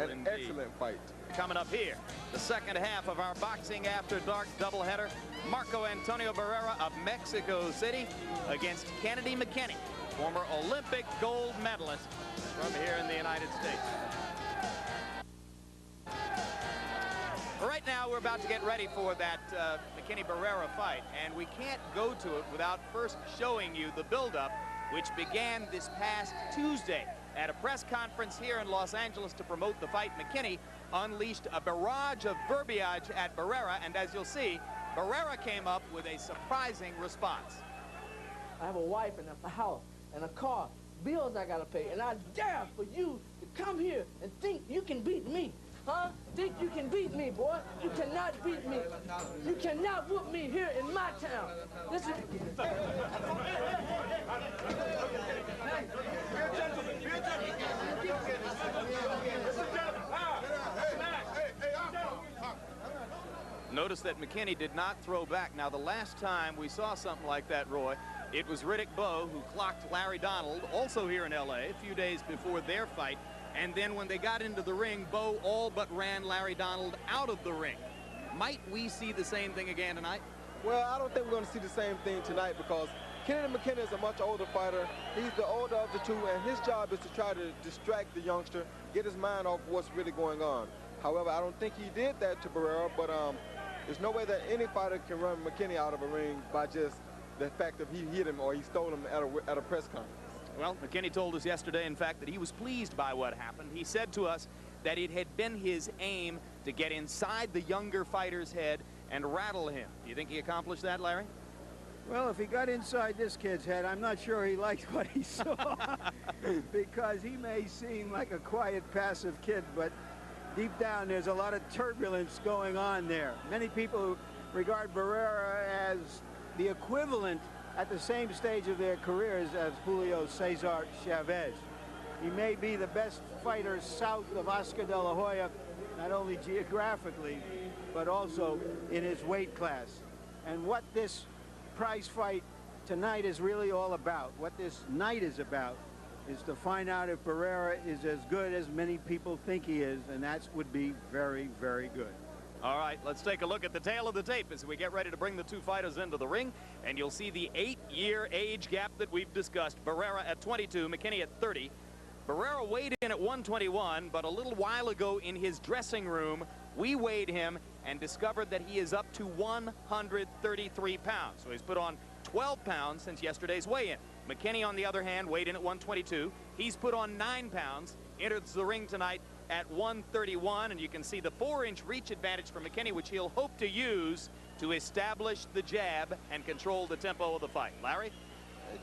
An indeed. excellent fight. Coming up here, the second half of our Boxing After Dark doubleheader. Marco Antonio Barrera of Mexico City against Kennedy McKinney, former Olympic gold medalist from here in the United States. Right now, we're about to get ready for that McKinney-Barrera fight, and we can't go to it without first showing you the buildup, which began this past Tuesday at a press conference here in Los Angeles to promote the fight. McKinney unleashed a barrage of verbiage at Barrera, and as you'll see, Barrera came up with a surprising response. I have a wife and a house and a car, bills I gotta pay, and I dare for you to come here and think you can beat me. Huh? Think you can beat me, boy? You cannot beat me. You cannot whoop me here in my town. This is... Notice that McKinney did not throw back. Now, the last time we saw something like that, Roy, it was Riddick Bowe who clocked Larry Donald, also here in L.A., a few days before their fight. And then when they got into the ring, Bowe all but ran Larry Donald out of the ring. Might we see the same thing again tonight? Well, I don't think we're going to see the same thing tonight because Kennedy McKinney is a much older fighter. He's the older of the two, and his job is to try to distract the youngster, get his mind off what's really going on. However, I don't think he did that to Barrera, but there's no way that any fighter can run McKinney out of a ring by just the fact that he hit him or he stole him at a press conference. Well, McKinney told us yesterday, in fact, that he was pleased by what happened. He said to us that it had been his aim to get inside the younger fighter's head and rattle him. Do you think he accomplished that, Larry? Well, if he got inside this kid's head, I'm not sure he liked what he saw because he may seem like a quiet, passive kid, but deep down there's a lot of turbulence going on there. Many people regard Barrera as the equivalent at the same stage of their careers as Julio Cesar Chavez. He may be the best fighter south of Oscar de la Hoya, not only geographically, but also in his weight class. And what this prize fight tonight is really all about, what this night is about, is to find out if Barrera is as good as many people think he is, and that would be very, very good. All right, let's take a look at the tail of the tape as we get ready to bring the two fighters into the ring, and you'll see the 8-year age gap that we've discussed. Barrera at 22, McKinney at 30. Barrera weighed in at 121, but a little while ago in his dressing room, we weighed him and discovered that he is up to 133 pounds. So he's put on 12 pounds since yesterday's weigh-in. McKinney, on the other hand, weighed in at 122. He's put on 9 pounds, enters the ring tonight at 131, and you can see the 4-inch reach advantage for McKinney, which he'll hope to use to establish the jab and control the tempo of the fight. Larry?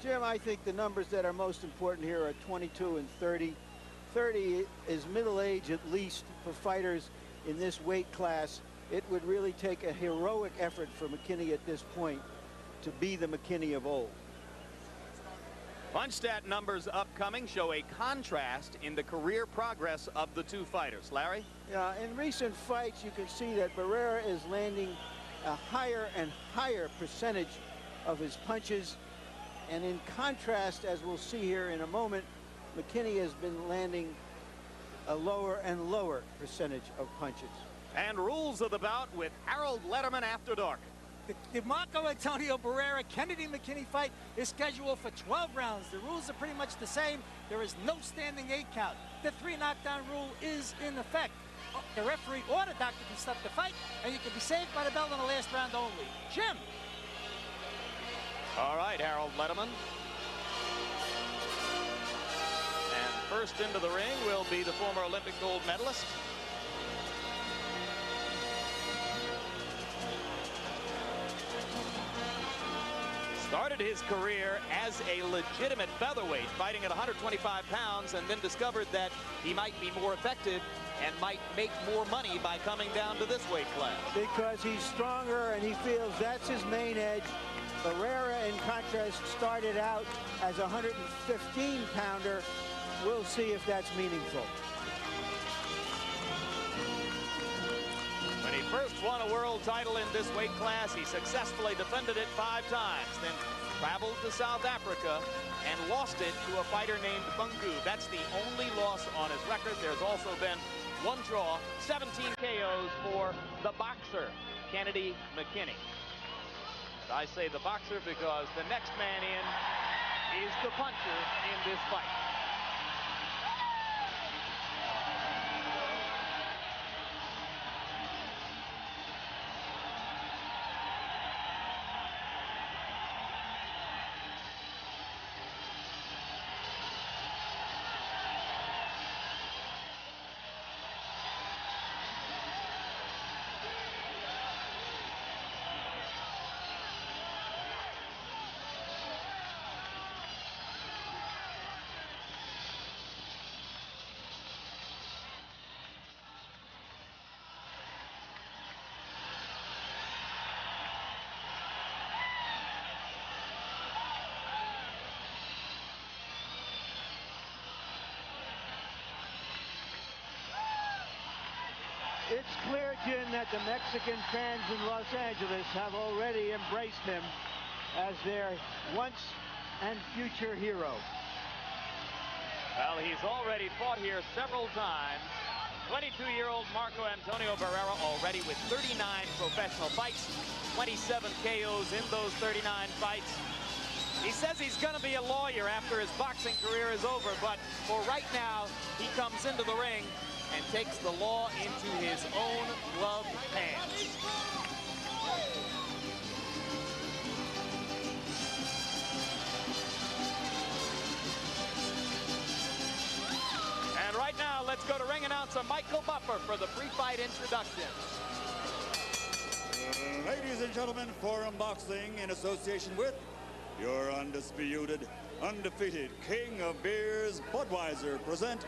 Jim, I think the numbers that are most important here are 22 and 30. 30 is middle age at least for fighters in this weight class. It would really take a heroic effort for McKinney at this point to be the McKinney of old. Punch stat numbers upcoming show a contrast in the career progress of the two fighters. Larry? Yeah, in recent fights, you can see that Barrera is landing a higher and higher percentage of his punches. And in contrast, as we'll see here in a moment, McKinney has been landing a lower and lower percentage of punches. And rules of the bout with Harold Letterman after dark. The Marco Antonio Barrera Kennedy McKinney fight is scheduled for 12 rounds. The rules are pretty much the same. There is no standing 8 count. The 3 knockdown rule is in effect. The referee or the doctor can stop the fight, and you can be saved by the bell in the last round only. Jim. All right, Harold Letterman. And first into the ring will be the former Olympic gold medalist. Started his career as a legitimate featherweight, fighting at 125 pounds, and then discovered that he might be more effective and might make more money by coming down to this weight class. Because he's stronger and he feels that's his main edge. Barrera, in contrast, started out as a 115-pounder. We'll see if that's meaningful. When he first won a world title in this weight class, he successfully defended it 5 times, then traveled to South Africa and lost it to a fighter named Bungu. That's the only loss on his record. There's also been 1 draw, 17 KOs for the boxer, Kennedy McKinney. I say the boxer because the next man in is the puncher in this fight. It's clear, Jim, that the Mexican fans in Los Angeles have already embraced him as their once and future hero. Well, he's already fought here several times. 22-year-old Marco Antonio Barrera already with 39 professional fights, 27 KOs in those 39 fights. He says he's going to be a lawyer after his boxing career is over, but for right now, he comes into the ring and takes the law into his own gloved hands. And right now, let's go to ring announcer Michael Buffer for the pre-fight introduction. Ladies and gentlemen, Forum Boxing in association with your undisputed, undefeated King of Beers, Budweiser, present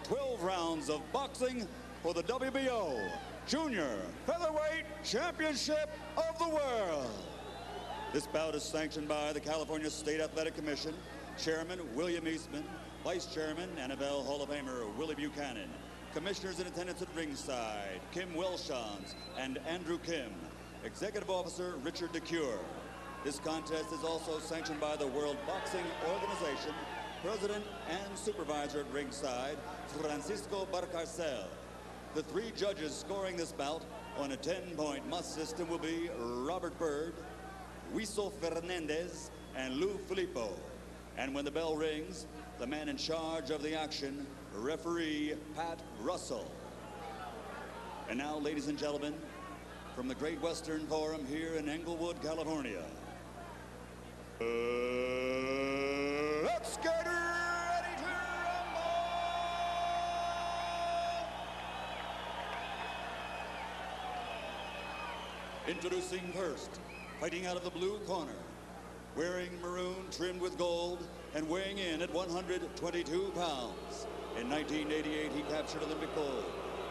12 rounds of boxing for the WBO Junior Featherweight Championship of the World. This bout is sanctioned by the California State Athletic Commission, Chairman William Eastman, Vice Chairman NFL Hall of Famer Willie Buchanan, Commissioners in attendance at ringside, Kim Welshons and Andrew Kim, Executive Officer Richard DeCure. This contest is also sanctioned by the World Boxing Organization, President and Supervisor at ringside, Francisco Barcarcel. The 3 judges scoring this bout on a 10-point must system will be Robert Byrd, Wiesel Fernandez, and Lou Filippo. And when the bell rings, the man in charge of the action, referee Pat Russell. And now, ladies and gentlemen, from the Great Western Forum here in Englewood, California, let's get ready to rumble! Introducing first, fighting out of the blue corner, wearing maroon trimmed with gold and weighing in at 122 pounds. In 1988, he captured Olympic gold,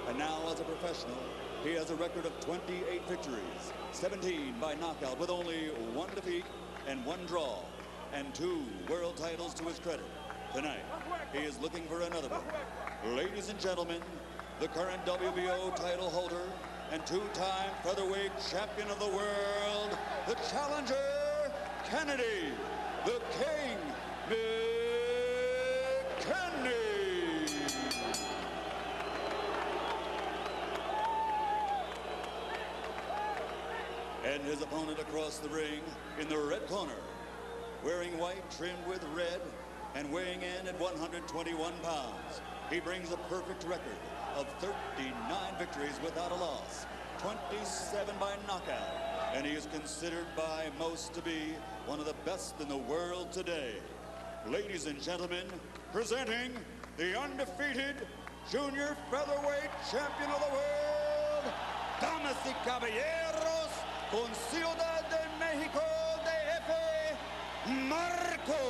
and now as a professional, he has a record of 28 victories, 17 by knockout, with only 1 defeat and 1 draw, and 2 world titles to his credit. Tonight, he is looking for another one. Ladies and gentlemen, the current WBO title holder and 2-time featherweight champion of the world, the challenger, Kennedy, the King, McKinney. And his opponent across the ring in the red corner, wearing white trimmed with red and weighing in at 121 pounds. He brings a perfect record of 39 victories without a loss, 27 by knockout, and he is considered by most to be one of the best in the world today. Ladies and gentlemen, presenting the undefeated junior featherweight champion of the world, damas y caballeros, con Ciudad de Mexico DF, Marco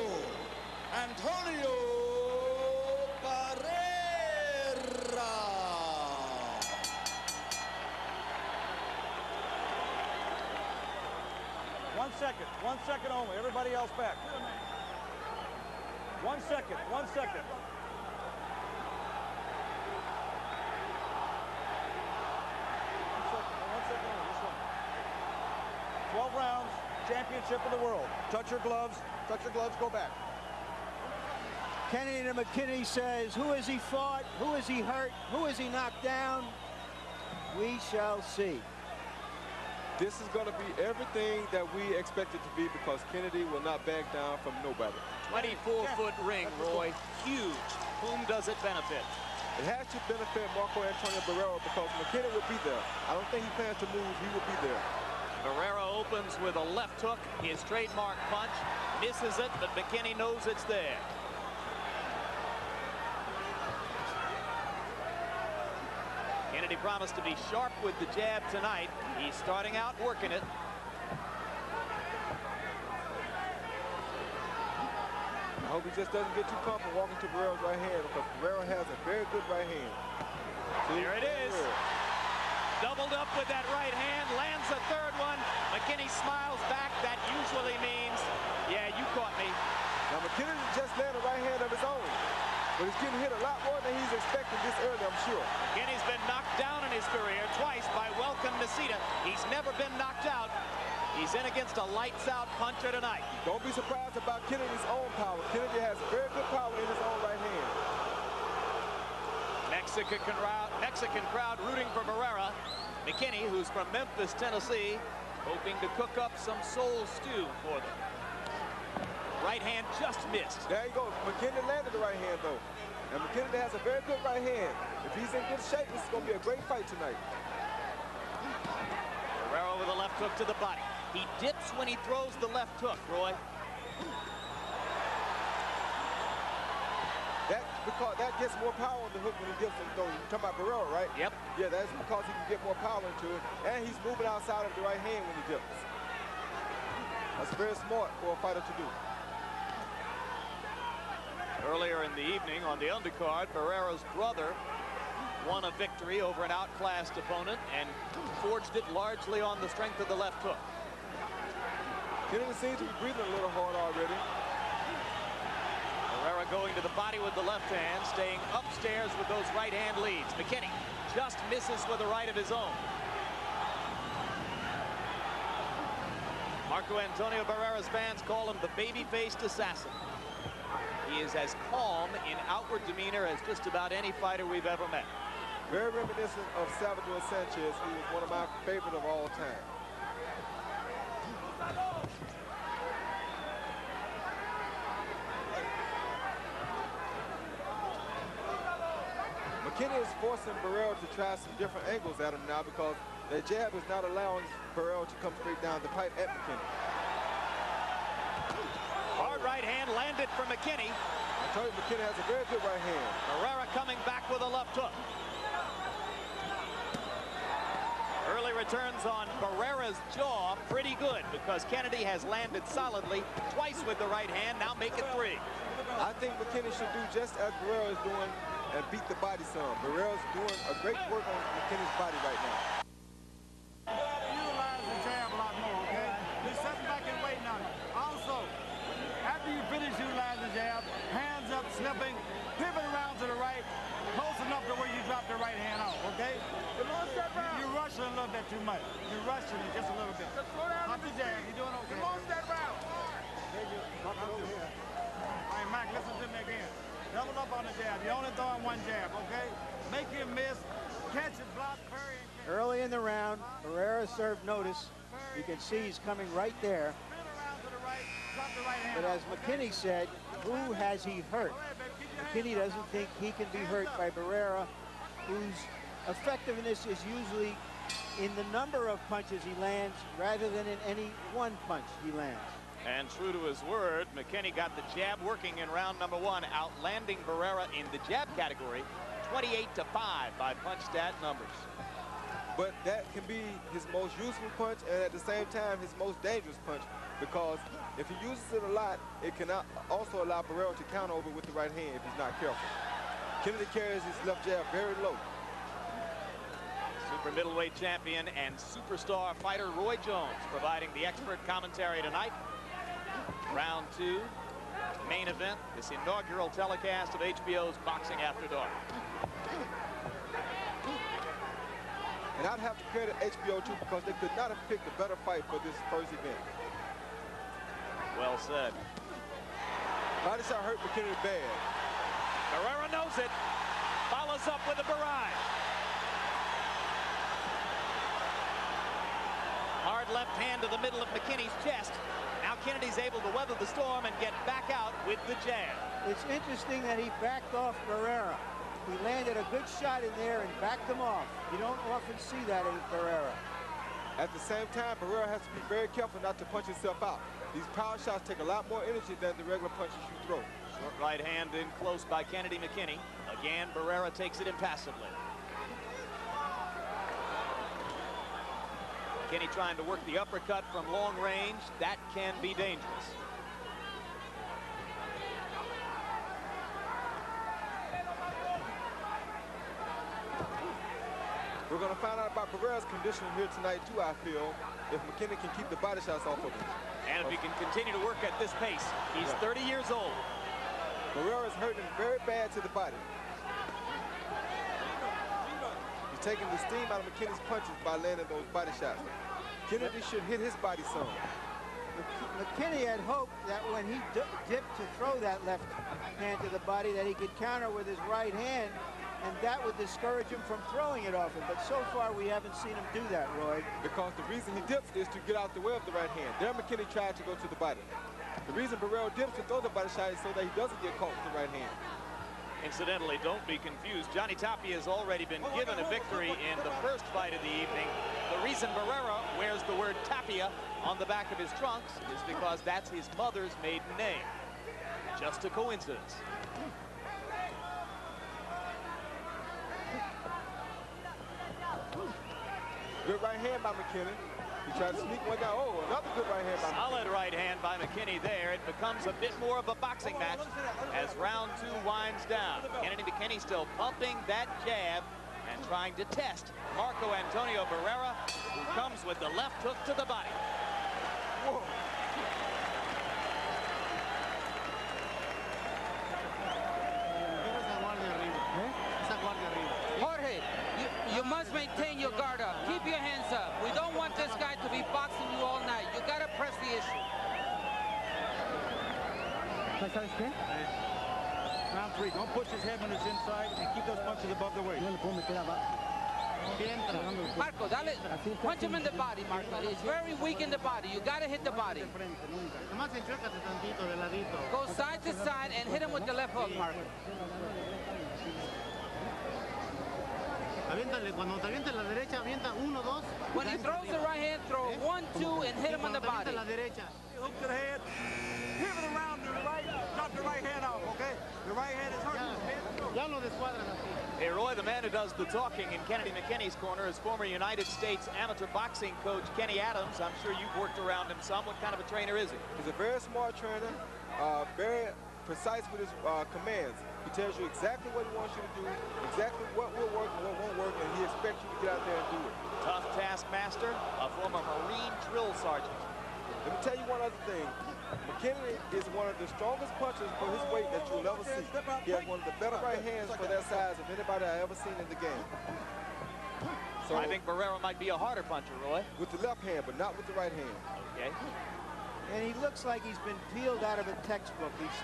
Antonio Barrera. 1 second only. Everybody else back. 1 second, 1 second. 12 rounds, championship of the world. Touch your gloves, go back. Kennedy to McKinney says, who has he fought? Who has he hurt? Who has he knocked down? We shall see. This is going to be everything that we expect it to be because Kennedy will not back down from nobody. 24-foot ring, Roy. Huge. Whom does it benefit? It has to benefit Marco Antonio Barrera because McKinney will be there. I don't think he plans to move. He will be there. Barrera opens with a left hook, his trademark punch. Misses it, but McKinney knows it's there. Kennedy promised to be sharp with the jab tonight. He's starting out working it. I hope he just doesn't get too comfortable walking to Barrera's right hand because Barrera has a very good right hand. See? Here it is. Doubled up with that right hand, lands a third one. McKinney smiles back. That usually means, yeah, you caught me. Now McKinney just landed a right hand of his own, but he's getting hit a lot more than he's expecting this early, I'm sure. McKinney's been knocked down in his career twice by Welcome Nishida. He's never been knocked out. He's in against a lights-out puncher tonight. Don't be surprised about Kennedy's own power. Kennedy has very good power in his own right hand. Mexican crowd rooting for Barrera. McKinney, who's from Memphis, Tennessee, hoping to cook up some soul stew for them. Right hand just missed. There you go. McKinney landed the right hand, though. And McKinney has a very good right hand. If he's in good shape, this is going to be a great fight tonight. Barrera with a left hook to the body. He dips when he throws the left hook, Roy. Because that gets more power on the hook when he dips and throws. You're talking about Barrera, right? Yep. Yeah, that's because he can get more power into it. And he's moving outside of the right hand when he dips. That's very smart for a fighter to do. Earlier in the evening on the undercard, Barrera's brother won a victory over an outclassed opponent and forged it largely on the strength of the left hook. Kennedy seems to be breathing a little hard already. Barrera going to the body with the left hand, staying upstairs with those right hand leads. McKinney just misses with a right of his own. Marco Antonio Barrera's fans call him the baby-faced assassin. He is as calm in outward demeanor as just about any fighter we've ever met. Very reminiscent of Salvador Sanchez, who was one of my favorite of all time. McKinney is forcing Barrera to try some different angles at him now because the jab is not allowing Barrera to come straight down the pipe at McKinney. Hard right hand landed for McKinney. I told you McKinney has a very good right hand. Barrera coming back with a left hook. Early returns on Barrera's jaw pretty good because Kennedy has landed solidly twice with the right hand, now make it 3. I think McKinney should do just as Barrera is doing and beat the body some. Barrera's doing a great work on McKinney's body right now. You gotta utilize the jab a lot more, okay? Just sitting back and waiting on it. Also, after you finish utilizing the jab, hands up, slipping, pivot around to the right, close enough to where you drop the right hand off, okay? You're rushing a little bit too much. You're rushing it just a little bit. Pop the jab. You're doing okay. Come on, that round. All right, Mike, listen to me again. Double up on the jab. You're only throwing one jab, okay? Make him miss, catch it, block, parry, and catch. Early in the round, Barrera served notice. You can see he's coming right there. Spin around to the right, drop the right hand But as off, McKinney said, who has he hurt? McKinney doesn't think he can be hurt by Barrera, whose effectiveness is usually in the number of punches he lands rather than in any one punch he lands. And true to his word, McKinney got the jab working in round number 1, outlanding Barrera in the jab category 28-5 by punch stat numbers. But that can be his most useful punch and at the same time his most dangerous punch because if he uses it a lot, it can also allow Barrera to counter over with the right hand if he's not careful. Kennedy carries his left jab very low. Super middleweight champion and superstar fighter Roy Jones providing the expert commentary tonight. Round 2, main event, this inaugural telecast of HBO's Boxing After Dark. And I'd have to credit HBO too because they could not have picked a better fight for this first event. Well said. Body shot hurt McKinney bad. Barrera knows it. Follows up with a barrage. Hard left hand to the middle of McKinney's chest. Now Kennedy's able to weather the storm and get back out with the jab. It's interesting that he backed off Barrera. He landed a good shot in there and backed him off. You don't often see that in Barrera. At the same time, Barrera has to be very careful not to punch himself out. These power shots take a lot more energy than the regular punches you throw. Short right hand in close by Kennedy McKinney. Again, Barrera takes it impassively. McKinney trying to work the uppercut from long range. That can be dangerous. We're going to find out about Barrera's condition here tonight, too, I feel, if McKinney can keep the body shots off of him. And if he can continue to work at this pace. He's 30 years old. Barrera's hurting very bad to the body. He's taking the steam out of McKinney's punches by landing those body shots. Kennedy should hit his body some. McKinney had hoped that when he dipped to throw that left hand to the body that he could counter with his right hand, and that would discourage him from throwing it off him. But so far, we haven't seen him do that, Roy. Because the reason he dips is to get out the way of the right hand. There, McKinney tried to go to the body. The reason Barrera dips to throw the body shot is so that he doesn't get caught with the right hand. Incidentally, don't be confused. Johnny Tapia has already been given a victory in the first fight of the evening. The reason Barrera wears the word Tapia on the back of his trunks is because that's his mother's maiden name. Just a coincidence. Good right hand by McKinney. He tried to sneak one down. Oh, another good right hand by McKinney. Solid right hand by McKinney there. It becomes a bit more of a boxing match as round 2 winds down. Kennedy McKinney still pumping that jab and trying to test Marco Antonio Barrera, who comes with the left hook to the body. Whoa. Jorge, you must maintain your guard up. Keep your hands up. We don't want this guy to be boxing you all night. You gotta press the issue. Round 3. Don't push his head when it's inside and keep those punches above the weight. Marco, dale. Punch him in the body, Marco. He's very weak in the body. You gotta hit the body. Go side to side and hit him with the left hook, Marco. When he throws the right hand, throw 1, 2, and hit him on the body. Hook to the head, pivot around to the right, knock the right hand off, okay? The right hand is hurting. Hey, Roy, the man who does the talking in Kennedy McKinney's corner is former United States amateur boxing coach Kenny Adams. I'm sure you've worked around him some. What kind of a trainer is he? He's a very smart trainer, very precise with his commands. He tells you exactly what he wants you to do, exactly what will work and what won't work, and he expects you to get out there and do it. Tough taskmaster, a former Marine drill sergeant. Let me tell you one other thing. McKinney is one of the strongest punchers for his weight that you'll ever see. He has one of the better right hands for that size of anybody I've ever seen in the game. So I think Barrera might be a harder puncher, Roy. With the left hand, but not with the right hand. Okay. And he looks like he's been peeled out of a textbook. He's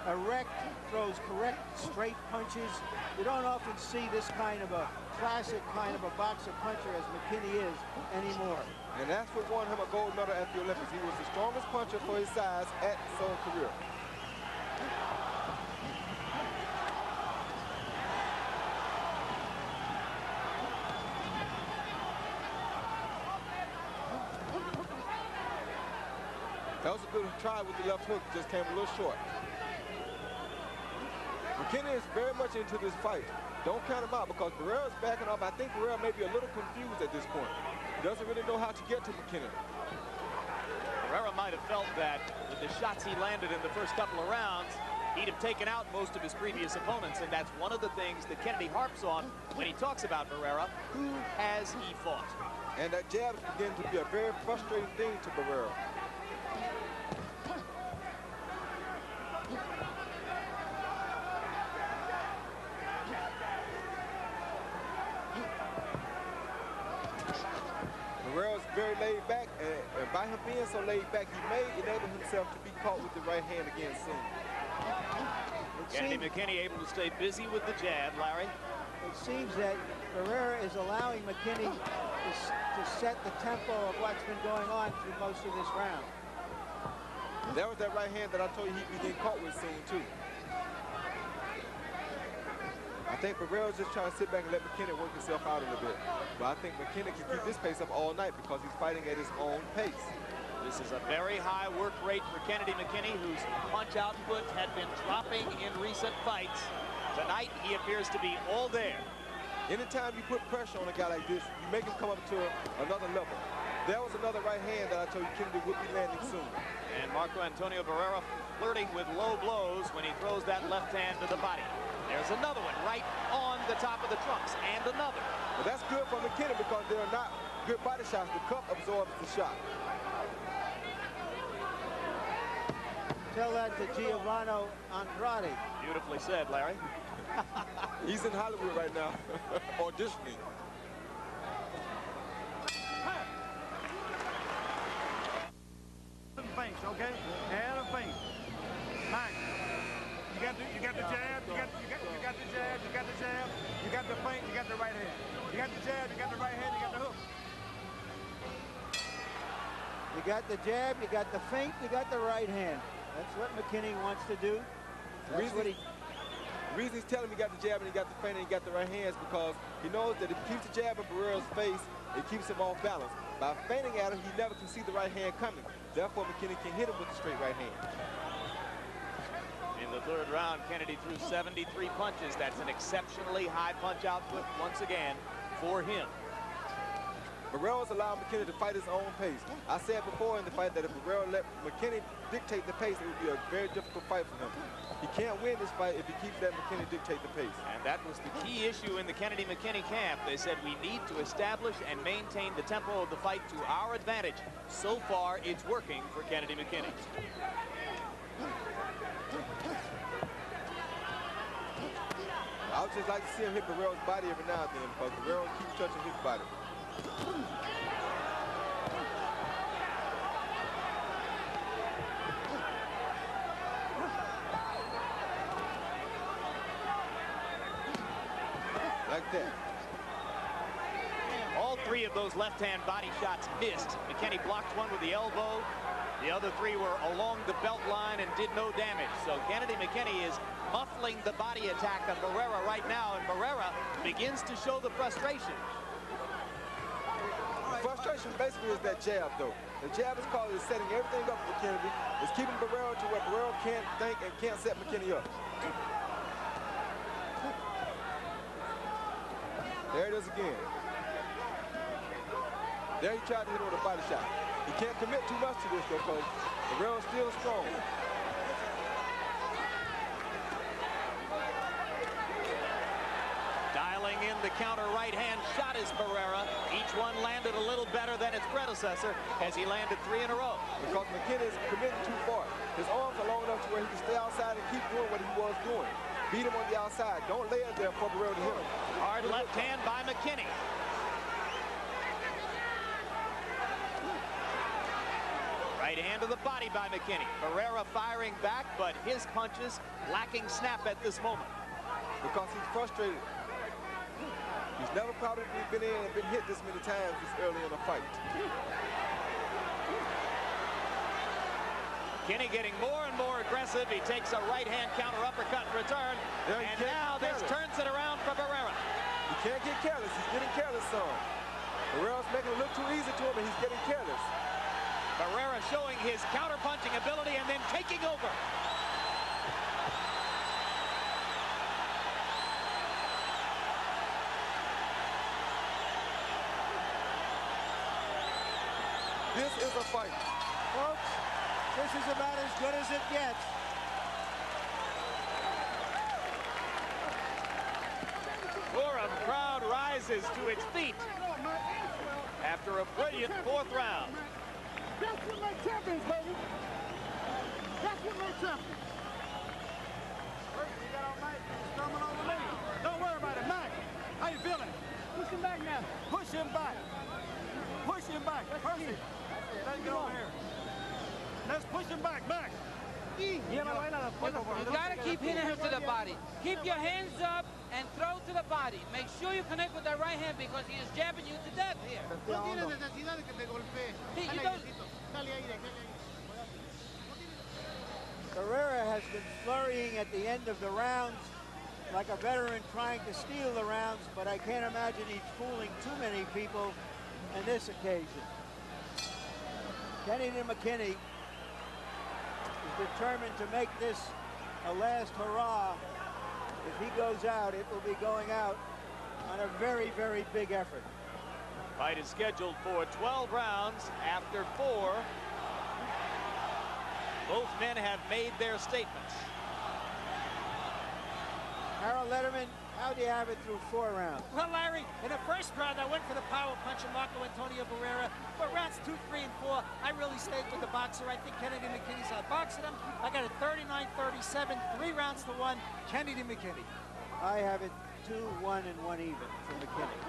erect, throws correct, straight punches. You don't often see this kind of a classic kind of a boxer puncher as McKinney is anymore. And that's what won him a gold medal at the Olympics. He was the strongest puncher for his size at his own career. That was a good try with the left hook, just came a little short. McKinney is very much into this fight. Don't count him out because Barrera's backing off. I think Barrera may be a little confused at this point. He doesn't really know how to get to McKinney. Barrera might have felt that with the shots he landed in the first couple of rounds, he'd have taken out most of his previous opponents, and that's one of the things that Kennedy harps on when he talks about Barrera. Who has he fought? And that jab is beginning to be a very frustrating thing to Barrera. Barrera's very laid back, and by him being so laid back, he may enable himself to be caught with the right hand again soon. Kennedy McKinney able to stay busy with the jab, Larry. It seems that Barrera is allowing McKinney to set the tempo of what's been going on through most of this round. That was that right hand that I told you he'd be getting caught with soon, too. I think Barrera's just trying to sit back and let McKinney work himself out a little bit. But I think McKinney can keep this pace up all night because he's fighting at his own pace. This is a very high work rate for Kennedy McKinney, whose punch output had been dropping in recent fights. Tonight, he appears to be all there. Anytime you put pressure on a guy like this, you make him come up to another level. There was another right hand that I told you Kennedy would be landing soon. And Marco Antonio Barrera flirting with low blows when he throws that left hand to the body. There's another one right on the top of the trunks, and another. But that's good for McKinney because they're not good body shots. The cup absorbs the shot. Tell that to Giovanni Andrade. Beautifully said, Larry. He's in Hollywood right now, auditioning. Feints, okay? And a feint. Nice. You got the jab, you got the jab, you got the jab, you got the feint, you got the right hand. You got the jab, you got the right hand, you got the hook. You got the jab, you got the feint, you got the right hand. That's what McKinney wants to do. The reason he's telling me he got the jab and he got the feint and he got the right hand is because he knows that if he keeps the jab in Barrera's face, it keeps him off balance. By feinting at him, he never can see the right hand coming. Therefore, McKinney can hit him with the straight right hand. In the third round, Kennedy threw 73 punches. That's an exceptionally high punch output once again for him. Barrera's allowed McKinney to fight his own pace. I said before in the fight that if Barrera let McKinney dictate the pace, it would be a very difficult fight for him. He can't win this fight if he keeps letting McKinney dictate the pace. And that was the key issue in the Kennedy McKinney camp. They said we need to establish and maintain the tempo of the fight to our advantage. So far, it's working for Kennedy McKinney. I would just like to see him hit Barrera's body every now and then because Barrera keeps touching his body. Like that. All three of those left-hand body shots missed. McKinney blocked one with the elbow. The other three were along the belt line and did no damage. So Kennedy McKinney is muffling the body attack of Barrera right now, and Barrera begins to show the frustration. The frustration basically is that jab, though. The jab is called is setting everything up for Kennedy. It's keeping Barrera to where Barrera can't think and can't set McKinney up. There it is again. There he tried to hit him with a body shot. He can't commit too much to this, though, because Barrera's still strong. Dialing in the counter right-hand shot is Barrera. Each one landed a little better than its predecessor as he landed 3 in a row. Because McKinney is committing too far. His arms are long enough to where he can stay outside and keep doing what he was doing. Beat him on the outside. Don't lay it there for Barrera to hit him. Hard left hand by McKinney. Right hand to the body by McKinney. Barrera firing back, but his punches lacking snap at this moment. Because he's frustrated. He's never probably been in and been hit this many times this early in a fight. McKinney getting more and more aggressive. He takes a right-hand counter uppercut in return. And now this turns it around for Barrera. He can't get careless. He's getting careless, son. Barrera's making it look too easy to him, and he's getting careless. Barrera showing his counter-punching ability and then taking over. This is a fight. Folks, this is about as good as it gets. Forum crowd rises to its feet after a brilliant 4th round. That's what makes champions, baby. That's what makes champions. You got all night strumming over me. Don't worry about it, Mac. How you feeling? Push him back now. Push him back. Push him back. Percy, let's get over here. Let's push him back. You got to keep hitting him to the body. Keep your hands up and throw to the body. Make sure you connect with that right hand because he is jabbing you to death here. Barrera has been flurrying at the end of the rounds like a veteran trying to steal the rounds, but I can't imagine he's fooling too many people on this occasion. Kennedy McKinney is determined to make this a last hurrah. If he goes out, it will be going out on a very, very big effort. Fight is scheduled for 12 rounds after 4. Both men have made their statements. Harold Letterman, how do you have it through 4 rounds? Well, Larry, in the first round, I went for the power punch of Marco Antonio Barrera. But rounds 2, 3, and 4, I really stayed with the boxer. I think Kennedy McKinney's outboxing him. I got it 39-37, 3 rounds to 1, Kennedy McKinney. I have it 2-1 and 1 even for McKinney.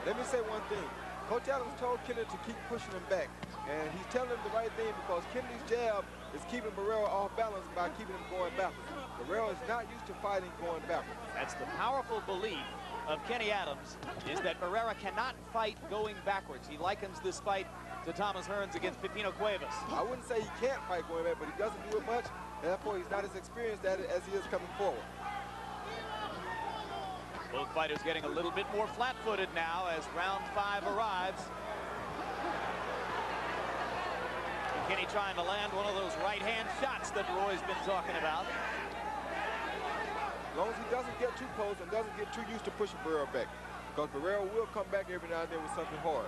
Let me say one thing. Coach Adams told Kennedy to keep pushing him back. And he's telling him the right thing because Kennedy's jab is keeping Barrera off balance by keeping him going backwards. Barrera is not used to fighting going backwards. That's the powerful belief of Kenny Adams, is that Barrera cannot fight going backwards. He likens this fight to Thomas Hearns against Pipino Cuevas. I wouldn't say he can't fight going back, but he doesn't do it much. And therefore, he's not as experienced at it as he is coming forward. Both fighters getting a little bit more flat-footed now as round 5 arrives. McKinney trying to land one of those right-hand shots that Roy's been talking about. As long as he doesn't get too close and doesn't get too used to pushing Barrera back. Because Barrera will come back every now and then with something hard.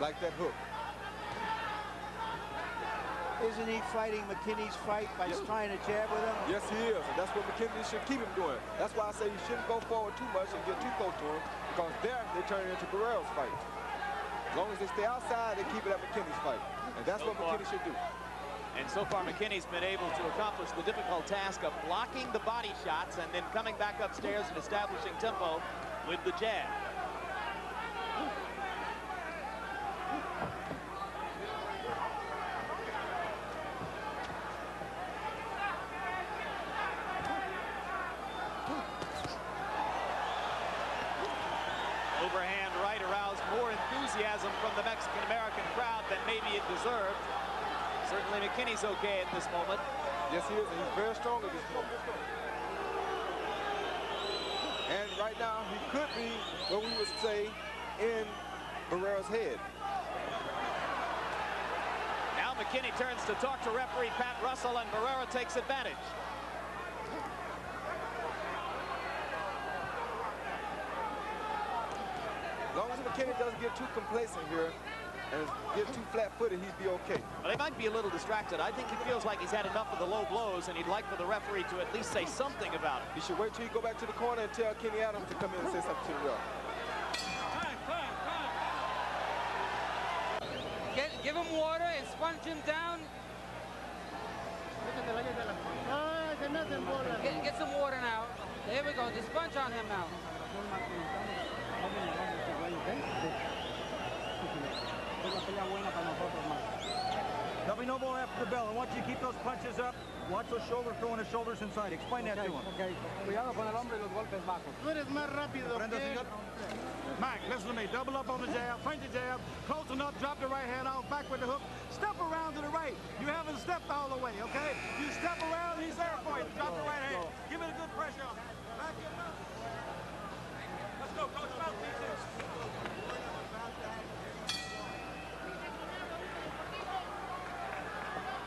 Like that hook. Isn't he fighting McKinney's fight by trying to jab with him? Yes, he is. And that's what McKinney should keep him doing. That's why I say you shouldn't go forward too much and get too close to him. Because there, they turn it into Barrera's fight. As long as they stay outside, they keep it at McKinney's fight. And that's what McKinney should do. And so far, McKinney's been able to accomplish the difficult task of blocking the body shots and then coming back upstairs and establishing tempo with the jab. Overhand right aroused more enthusiasm from the Mexican-American crowd than maybe it deserved. Certainly McKinney's okay at this moment. Yes, he is, and he's very strong at this moment. And right now, he could be, what we would say, in Barrera's head. Now McKinney turns to talk to referee Pat Russell, and Barrera takes advantage. As long as McKinney doesn't get too complacent here and get too flat-footed, he'd be okay. Well, they might be a little distracted. I think he feels like he's had enough of the low blows, and he'd like for the referee to at least say something about it. He should wait till you go back to the corner and tell Kenny Adams to come in and say something to the ref. Give him water and sponge him down. Get some water now. There we go. Just sponge on him now. There'll be no more after the bell. I want you to keep those punches up. Watch those shoulders, throwing his shoulders inside. Explain that to him. Okay. Cuidado con el hombre y los golpes bajos. Tú eres más rápido que... Mike, listen to me. Double up on the jab, feint the jab, close enough, drop the right hand off, back with the hook, step around to the right. You haven't stepped all the way, okay? You step around, he's there for you. Drop the right hand. Give it a good pressure on him. Back him up. Let's go, Coach. Mouthpieces.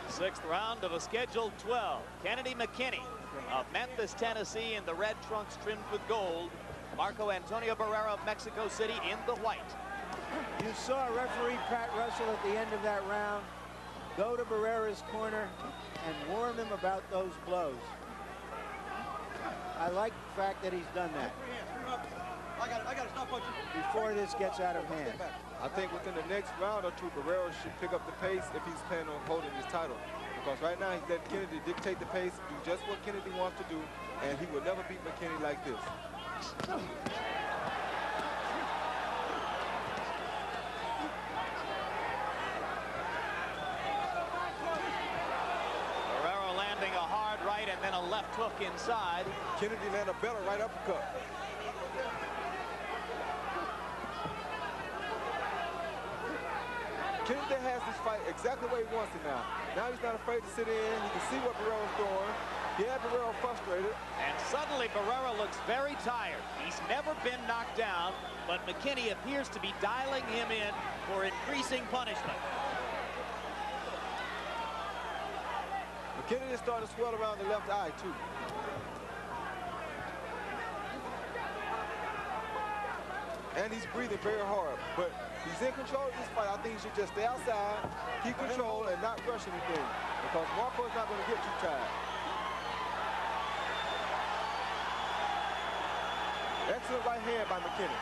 Sixth round of a scheduled 12. Kennedy McKinney of Memphis, Tennessee in the red trunks trimmed with gold. Marco Antonio Barrera of Mexico City in the white. You saw referee Pat Russell at the end of that round go to Barrera's corner and warn him about those blows. I like the fact that he's done that. I got to stop punching. Before this gets out of hand. I think within the next round or two, Barrera should pick up the pace if he's planning on holding his title. Because right now, he's letting Kennedy dictate the pace, do just what Kennedy wants to do, and he will never beat McKinney like this. left hook inside. Kennedy landed a better right uppercut. Kennedy has this fight exactly the way he wants it now. Now he's not afraid to sit in. He can see what Barrera's doing. He had Barrera frustrated. And suddenly Barrera looks very tired. He's never been knocked down, but McKinney appears to be dialing him in for increasing punishment. McKinney is starting to swell around the left eye, too. And he's breathing very hard, but he's in control of this fight. I think he should just stay outside, keep control, and not rush anything, because Marco is not going to get too tired. Excellent right hand by McKinney.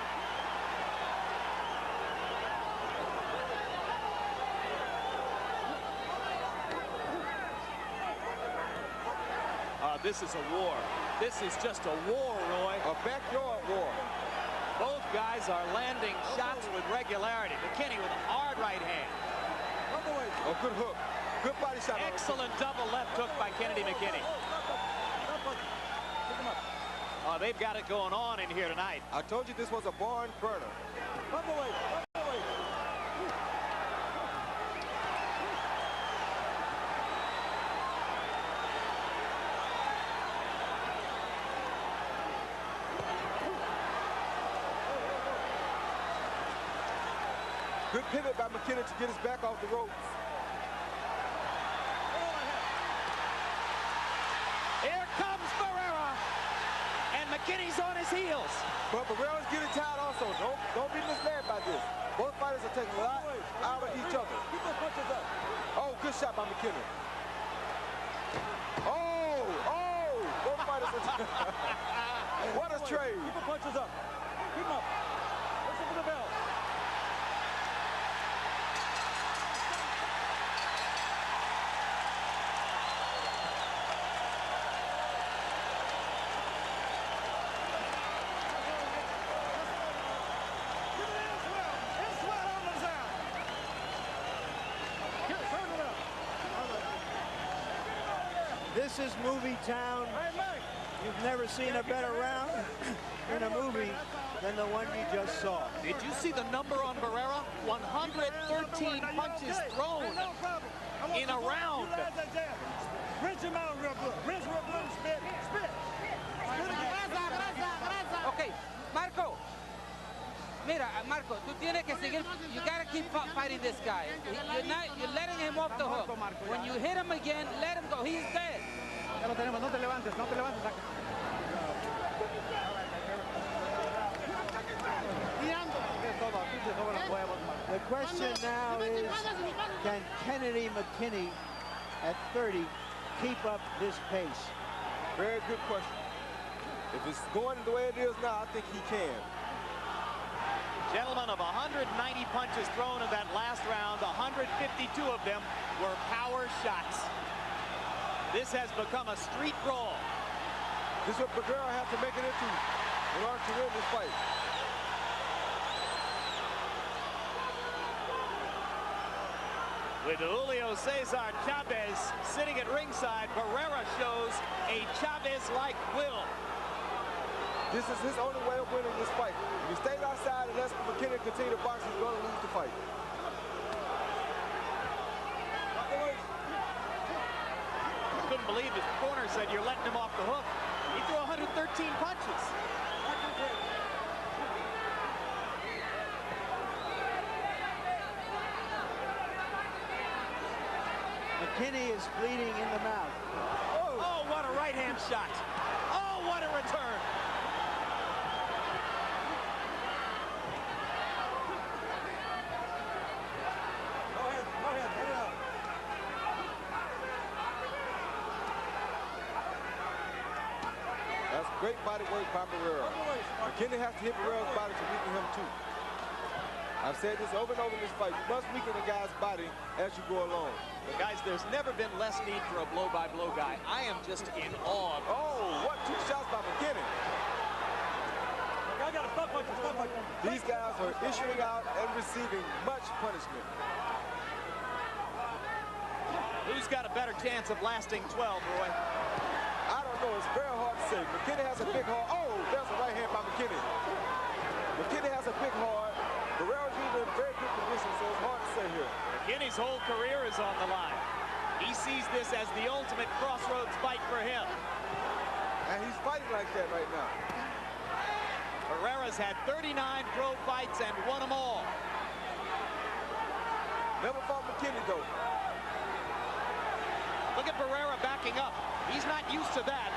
This is a war. This is just a war, Roy. A backyard war. Both guys are landing shots with regularity. McKinney with a hard right hand. A good hook. Good body shot. Excellent double left hook by Kennedy McKinney. Oh, they've got it going on in here tonight. I told you this was a barn burner. Good pivot by McKinney to get his back off the ropes. Here comes Barrera, and McKinney's on his heels. But Barrera's getting tired also. Don't be misled by this. Both fighters are taking a lot out of each other. Keep those punches up. Oh, good shot by McKinney. Oh, both fighters are what a trade. Keep the punches up. Keep them up. Listen for the bell. This is movie town. You've never seen a better round in a movie than the one you just saw. Did you see the number on Barrera? 113 punches thrown in a round. Rinse him out real good. Rinse real good and spit. Spit. Okay, Marco. Mira, Marco, tú tienes que seguir. You gotta keep fighting this guy. You're letting him off the hook. When you hit him again, let him go. He's dead. Ya lo tenemos. No te levantes. No te levantes. The question now is, can Kennedy McKinney at 30 keep up this pace? Very good question. If it's going the way it is now, I think he can. Gentlemen, of 190 punches thrown in that last round, 152 of them were power shots. This has become a street brawl. This is what Barrera has to make it into in order to win this fight. With Julio Cesar Chavez sitting at ringside, Barrera shows a Chavez-like will. This is his only way of winning this fight. If he stays outside and lets McKinney continue to box, he's going to lose the fight. Couldn't believe his corner said you're letting him off the hook. He threw 113 punches. McKinney is bleeding in the mouth. Oh, what a right hand shot. Oh, what a return. That's great body work by Barrera. McKinney has to hit Barrera's body to weaken him too. I've said this over and over in this fight. You must weaken the guy's body as you go along. But guys, there's never been less need for a blow-by-blow guy. I am just in awe. Oh, what two shots by McKinney. I got a stop punch. These guys are issuing out and receiving much punishment. Who's got a better chance of lasting 12, Roy? I don't know. know, it's very hard to say. McKinney has a big heart. Oh, there's a right hand by McKinney. McKinney has a big heart. Barrera's usually in very good position, so it's hard to say here. McKinney's whole career is on the line. He sees this as the ultimate crossroads fight for him. And he's fighting like that right now. Barrera's had 39 pro fights and won them all. Never fought McKinney, though. Look at Barrera backing up. He's not used to that.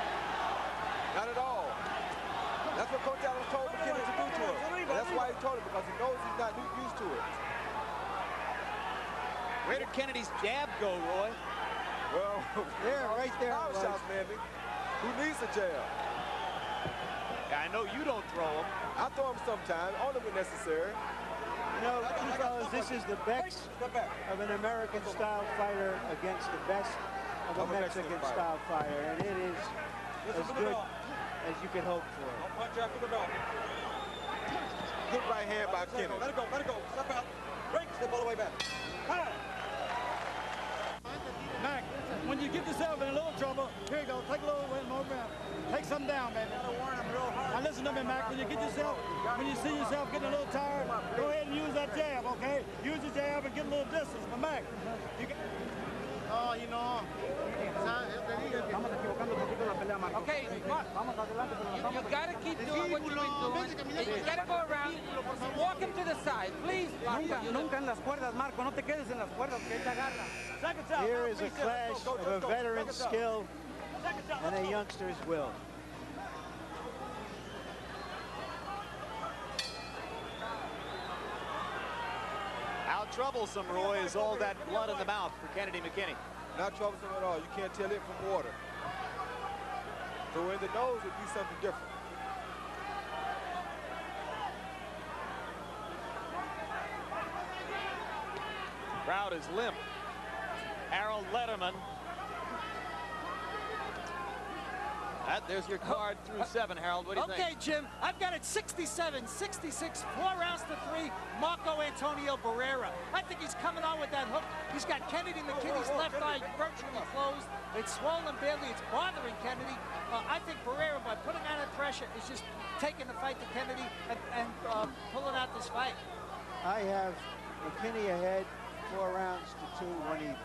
Not at all. That's what Coach Allen told McKinney to do to him. And that's why he told him, because he knows he's not used to it. Where did Kennedy's jab go, Roy? Well, there, right there. Power shots, Mandy. Who needs a jab? Yeah, I know you don't throw them. I throw them sometimes, only when necessary. You know, you fellas, this is the best of an American-style fighter against the best of a Mexican-style fighter, and it is as good as you could hope for. Punch after the bell. Good right hand by Kenny. Let it go, let it go. Step out. Break, step all the way back. Mac, when you get yourself in a little trouble, here you go, take a little bit more ground. Take something down, baby. Now listen to me, Mac, when you see yourself getting a little tired, go ahead and use that jab, okay? Use the jab and get a little distance. But Mac, you can... Oh, you know. Okay, you gotta keep doing what you've been doing. You gotta go around, walk him to the side, please. Nunca en las cuerdas, Marco. No te quedes en las cuerdas, que él te agarra. Here is a clash of a veteran's skill and a youngster's will. How troublesome, Roy, is all that blood in the mouth for Kennedy McKinney? Not troublesome at all. You can't tell it from water. So in the nose would be something different. Crowd is limp. Harold Letterman. There's your card through 7, Harold. What do you think? Okay, Jim, I've got it 67, 66, 4 rounds to 3, Marco Antonio Barrera. I think he's coming on with that hook. He's got Kennedy McKinney's left eye virtually closed. It's swollen badly. It's bothering Kennedy. I think Barrera, by putting on that pressure, is just taking the fight to Kennedy and pulling out this fight. I have McKinney ahead, 4 rounds to 2, 1 even.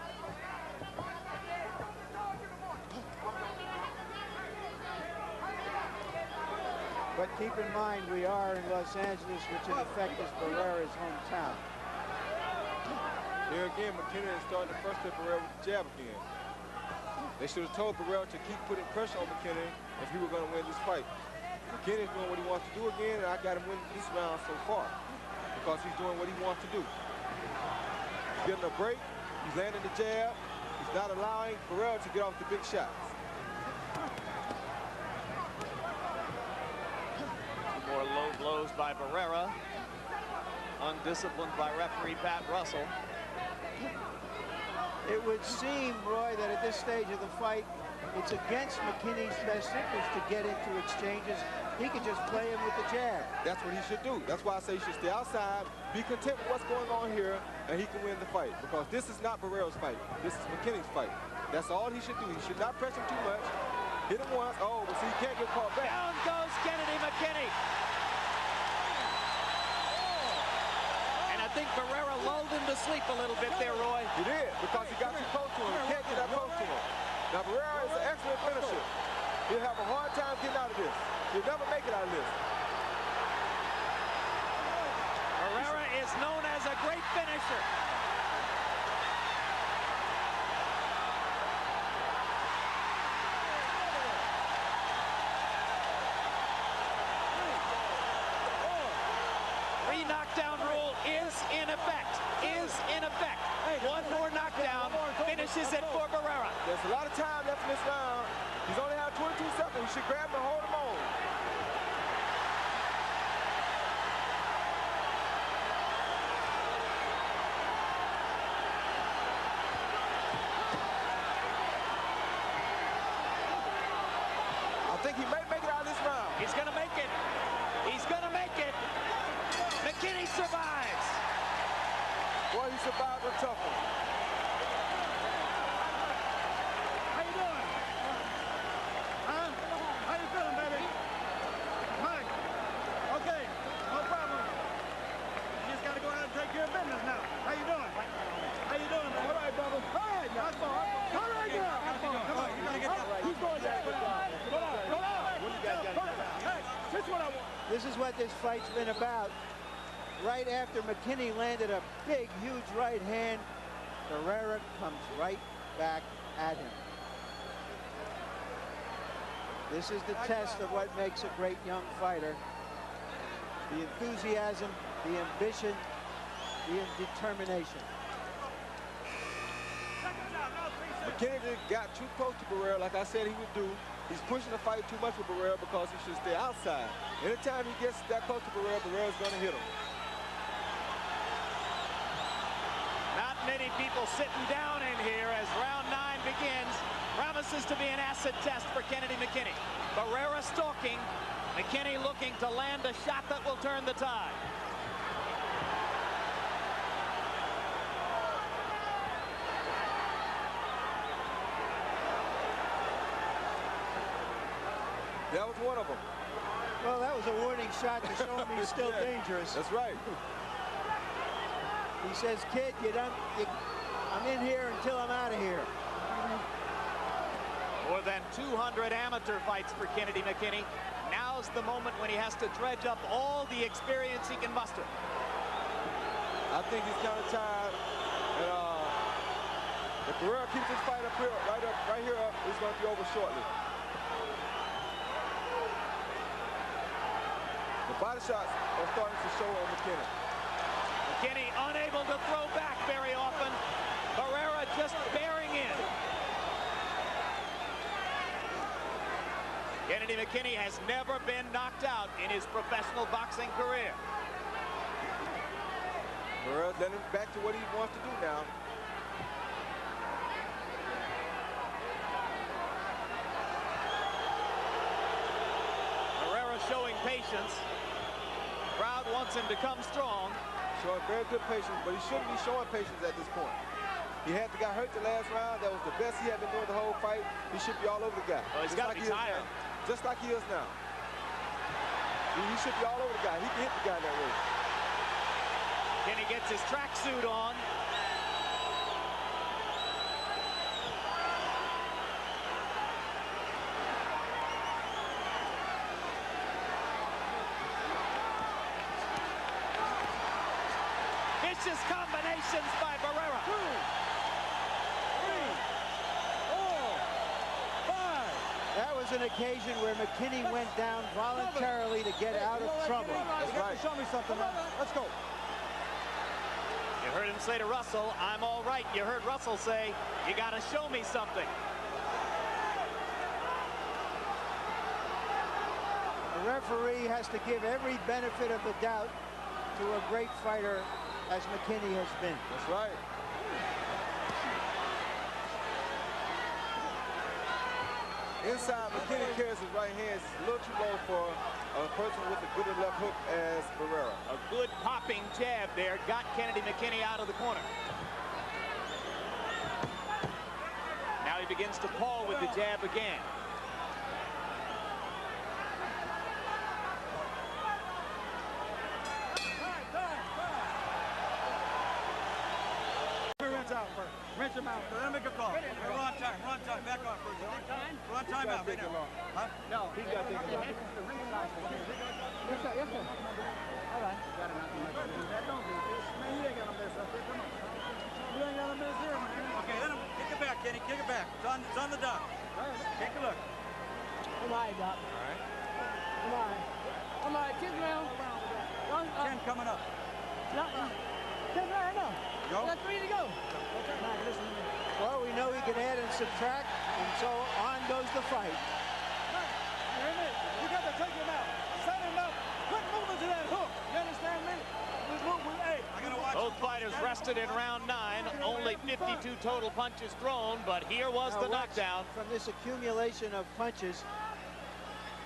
But keep in mind, we are in Los Angeles, which in effect is Barrera's hometown. Here again, McKinney is starting to frustrate Barrera with the jab again. They should have told Barrera to keep putting pressure on McKinney if he were going to win this fight. McKinney's doing what he wants to do again, and I got him winning this round so far because he's doing what he wants to do. He's getting a break. He's landing the jab. He's not allowing Barrera to get off the big shots. More low blows by Barrera. Undisciplined by referee Pat Russell. It would seem, Roy, that at this stage of the fight, it's against McKinney's best interest to get into exchanges. He could just play him with the jab. That's what he should do. That's why I say he should stay outside, be content with what's going on here, and he can win the fight. Because this is not Barrera's fight. This is McKinney's fight. That's all he should do. He should not press him too much. Hit him once. Oh, but see, he can't get caught back. Down goes Kennedy McKinney. And I think Barrera lulled him to sleep a little bit there, Roy. He did, because he got too close to him. He can't get that close to him. Now, Barrera is an excellent finisher. He'll have a hard time getting out of this. He'll never make it out of this. Barrera is known as a great finisher. Knockdown rule is in effect. One more knockdown finishes it for Barrera. There's a lot of time left in this round. He's only had 22 seconds. He should grab him and hold him on. I think he may make it out of this round. He's going to make it. He's going to make it. McKinney survives. Boy, he survived a tough one. How you doing? Huh? This is what this fight's been about. Right after McKinney landed a big, huge right hand, Barrera comes right back at him. This is the test of what makes a great young fighter. The enthusiasm, the ambition, the determination. McKinney got too close to Barrera, like I said he would do. He's pushing the fight too much with Barrera because he should stay outside. Anytime he gets that close to Barrera, Barrera's going to hit him. Not many people sitting down in here as round 9 begins. Promises to be an acid test for Kennedy McKinney. Barrera stalking. McKinney looking to land a shot that will turn the tide. That was one of them. Well, that was a warning shot to show him he's still dangerous. That's right. He says, kid, I'm in here until I'm out of here. More than 200 amateur fights for Kennedy McKinney. Now's the moment when he has to dredge up all the experience he can muster. I think he's kind of tired. And if Barrera keeps his fight up here, right here up, it's going to be over shortly. The body shots are starting to show on McKinney. McKinney unable to throw back very often. Barrera just bearing in. Kennedy McKinney has never been knocked out in his professional boxing career. Barrera's letting him back to what he wants to do now. Barrera showing patience. Crowd wants him to come strong. Showing very good patience, but he shouldn't be showing patience at this point. He got hurt the last round. That was the best he had been doing the whole fight. He should be all over the guy. Well, he's got to be tired. Just like he is now. He should be all over the guy. He can hit the guy that way. Kenny gets his tracksuit on. Vicious combinations by Barrera. 2, 3, 4, 5. That was an occasion where McKinney went down voluntarily to get out of trouble. That's right. Show me something, man. Let's go. You heard him say to Russell, I'm all right. You heard Russell say, you got to show me something. The referee has to give every benefit of the doubt to a great fighter as McKinney has been. That's right. Inside, McKinney carries his right hand. It's a little too low for a person with a good left hook as Barrera. A good popping jab there got Kennedy McKinney out of the corner. Now he begins to paw with the jab again. Rinse him out. Let him make a call. We're on time. We're on time. Back off for a second. We're on time out right now. Huh? No, he's got to take it off. Yes, sir. Yes, sir. All right. Don't do this. Man, you ain't got to mess up here. Come on. You ain't got to mess here, man. Okay, let him kick it back, Kenny. Kick it back. It's on the dock. Take a look. Come on, Doc. All right. Come on. Come on, 10 rounds. 10 coming up. 10 rounds now. Go. Got 3 to go. Well, we know he can add and subtract, and so on goes the fight. You hear me? You got to take him out. Set him up. Quit moving to that hook. You understand me? Hey, I'm going to watch. Both fighters rested in round 9. Only 52 total punches thrown, but here was the knockdown. From this accumulation of punches,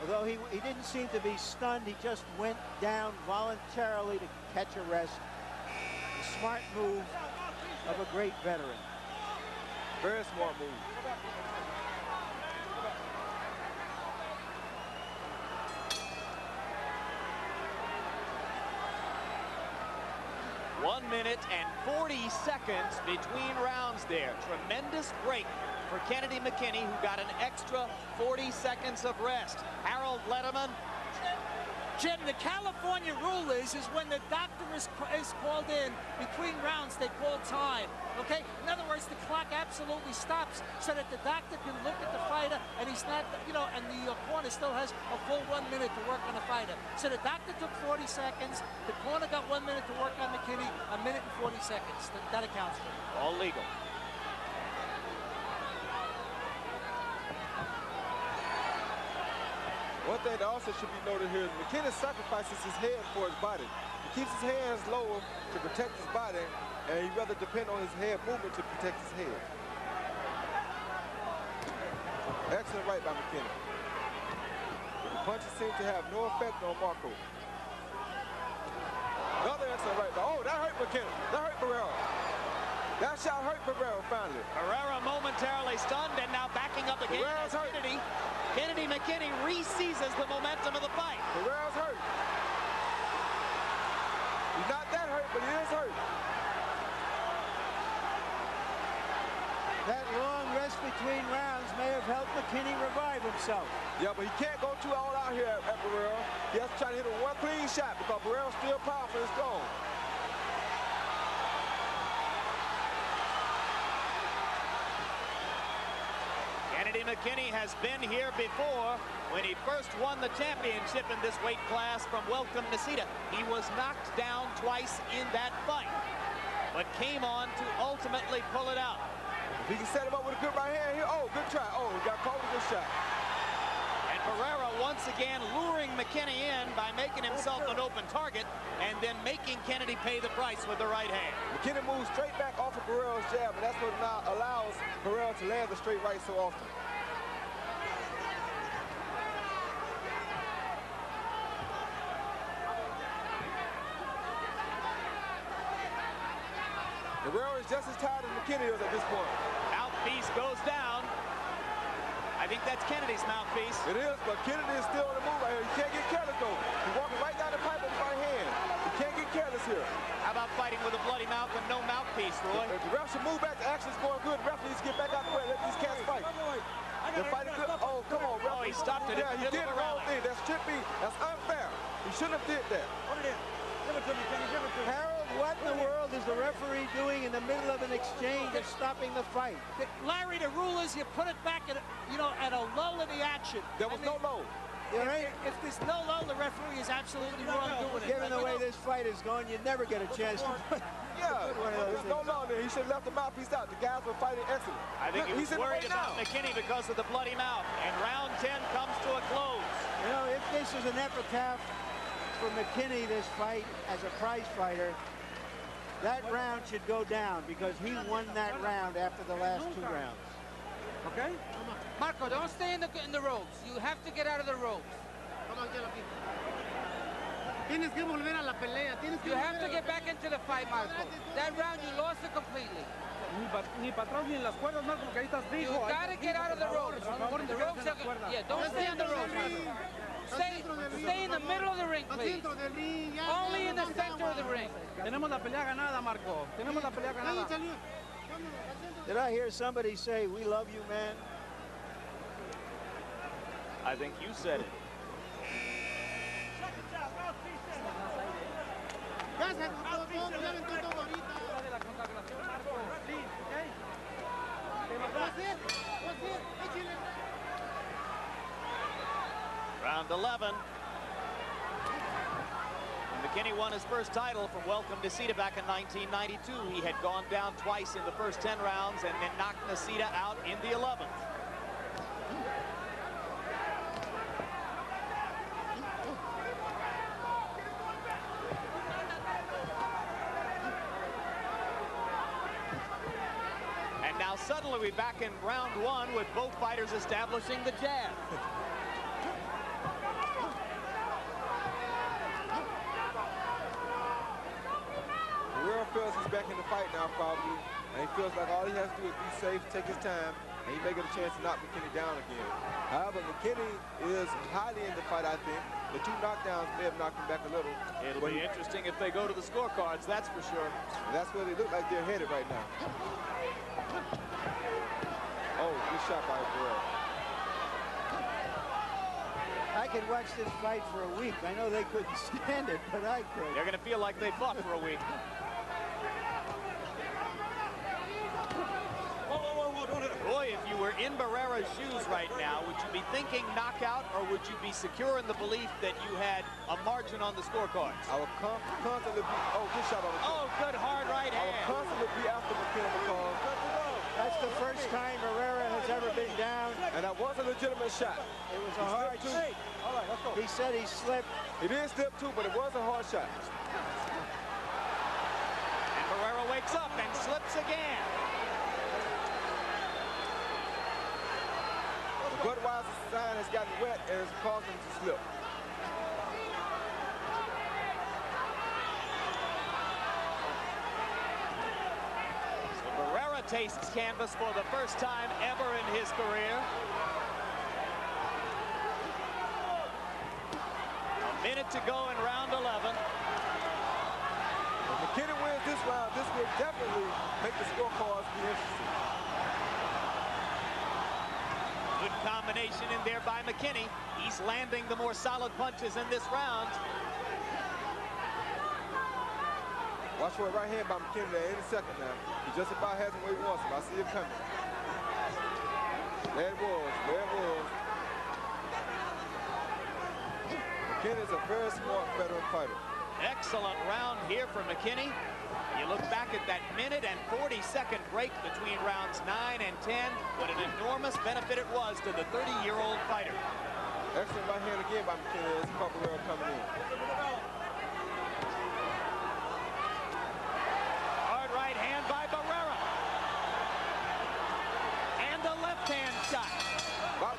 although he didn't seem to be stunned, he just went down voluntarily to catch a rest. A smart move of a great veteran. Very smart move. One minute and 40 seconds between rounds there. Tremendous break for Kennedy McKinney, who got an extra 40 seconds of rest. Harold Letterman Jim, the California rule is when the doctor is called in between rounds, they call time, okay? In other words, the clock absolutely stops so that the doctor can look at the fighter and he's not, you know, and the corner still has a full 1 minute to work on the fighter. So the doctor took 40 seconds, the corner got 1 minute to work on McKinney, 1 minute and 40 seconds. That accounts for it. All legal. One thing that also should be noted here is McKinney sacrifices his head for his body. He keeps his hands lower to protect his body, and he'd rather depend on his head movement to protect his head. Excellent right by McKinney. The punches seem to have no effect on Marco. Another excellent right by. Oh, that hurt McKinney. That hurt Barrera. That shot hurt Barrera finally. Barrera momentarily stunned and now backing up again as Kennedy McKinney re-seizes the momentum of the fight. Barrera's hurt. He's not that hurt, but he is hurt. That long rest between rounds may have helped McKinney revive himself. Yeah, but he can't go too all out here at Barrera. He has to try to hit a one clean shot because Barrera's still powerful and strong. Kennedy McKinney has been here before when he first won the championship in this weight class from Welcome Nishida. He was knocked down twice in that fight, but came on to ultimately pull it out. If he can set him up with a good right hand here, oh, good try. Oh, he got caught with a good shot. And Barrera once again luring McKinney in by making himself an open target and then making Kennedy pay the price with the right hand. McKinney moves straight back off of Barrera's jab, and that's what now allows Barrera to land the straight right so often. Barrera is just as tired as McKinney is at this point. Mouthpiece goes down. I think that's Kennedy's mouthpiece. It is, but Kennedy is still on the move right here. He can't get careless though. He's walking right down the pipe with his right hand. He can't get careless here. How about fighting with a bloody mouth and no mouthpiece, Roy? If the ref should move back, the action's going good. The ref needs to get back out the way. Let these cats fight. They're fighting good. Oh, come on, ref. Oh, he stopped it. Yeah, he did the wrong thing. That should be, that's unfair. He shouldn't have did that. Put it in. Give it to me, Kenny. Give it to me. Harold, what in the world is the referee doing in the middle of an exchange of stopping the fight? Larry, the rule is you put it back at, at a lull in the action. There was no lull. If there's no lull, the referee is absolutely wrong doing it. Given the way this fight is going, you'd never get a chance to put one of those there's no lull there. He should have left the mouthpiece out. The guys were fighting excellent. I think he was worried about McKinney because of the bloody mouth. And round 10 comes to a close. You know, if this is an epitaph for McKinney, this fight as a prize fighter, that round should go down because he won that round after the last 2 rounds. Okay? Marco, don't stay in the ropes. You have to get out of the ropes. You have to get back into the fight, Marco. That round, you lost it completely. Ni para atrás ni en las cuerdas, Marco, porque ahí estás fijo. You gotta get out of the ropes. The ropes are, yeah, don't stay on the ropes, Marco. Stay in the middle of the ring, please. Only in the center of the ring. Tenemos la pelea ganada, Marco. Tenemos la pelea ganada. Did I hear somebody say, "We love you, man"? I think you said it. Round 11. McKinney won his first title from Welcome Nishida back in 1992. He had gone down twice in the first 10 rounds and then knocked Nishida out in the 11th. And now suddenly we're back in round 1 with both fighters establishing the jab. Barrera feels he's back in the fight now, probably. And he feels like all he has to do is be safe, take his time, and he may get a chance to knock McKinney down again. However, McKinney is highly in the fight, I think. The 2 knockdowns may have knocked him back a little. It'll be interesting if they go to the scorecards, that's for sure. And that's where they look like they're headed right now. Oh, good shot by Barrera. I could watch this fight for a week. I know they couldn't stand it, but I could. They're going to feel like they fought for a week. Boy, if you were in Barrera's shoes right now, would you be thinking knockout, or would you be secure in the belief that you had a margin on the scorecards? I would constantly be, good shot on the Oh, good hard right I would hand. constantly be after McKinney because That's the first time Barrera has ever been down. and that was a legitimate shot. It was a hard shot. All right, let's go. He said he slipped. He did slip too, but it was a hard shot. And Barrera wakes up and slips again. The Budweiser sign has gotten wet and it's caused him to slip. So Barrera tastes canvas for the first time ever in his career. A minute to go in round 11. If McKinney wins this round, this will definitely make the scorecards be interesting. Good combination in there by McKinney. He's landing the more solid punches in this round. Watch for a right hand by McKinney there any second now. He just about has him where he wants him. I see it coming. There it was. There it was. McKinney's a very smart veteran fighter. Excellent round here for McKinney. You look back at that minute and 40-second break between rounds 9 and 10. What an enormous benefit it was to the 30-year-old fighter. Excellent right hand again by McKinney as Barrera coming in. Hard right hand by Barrera. And a left-hand shot.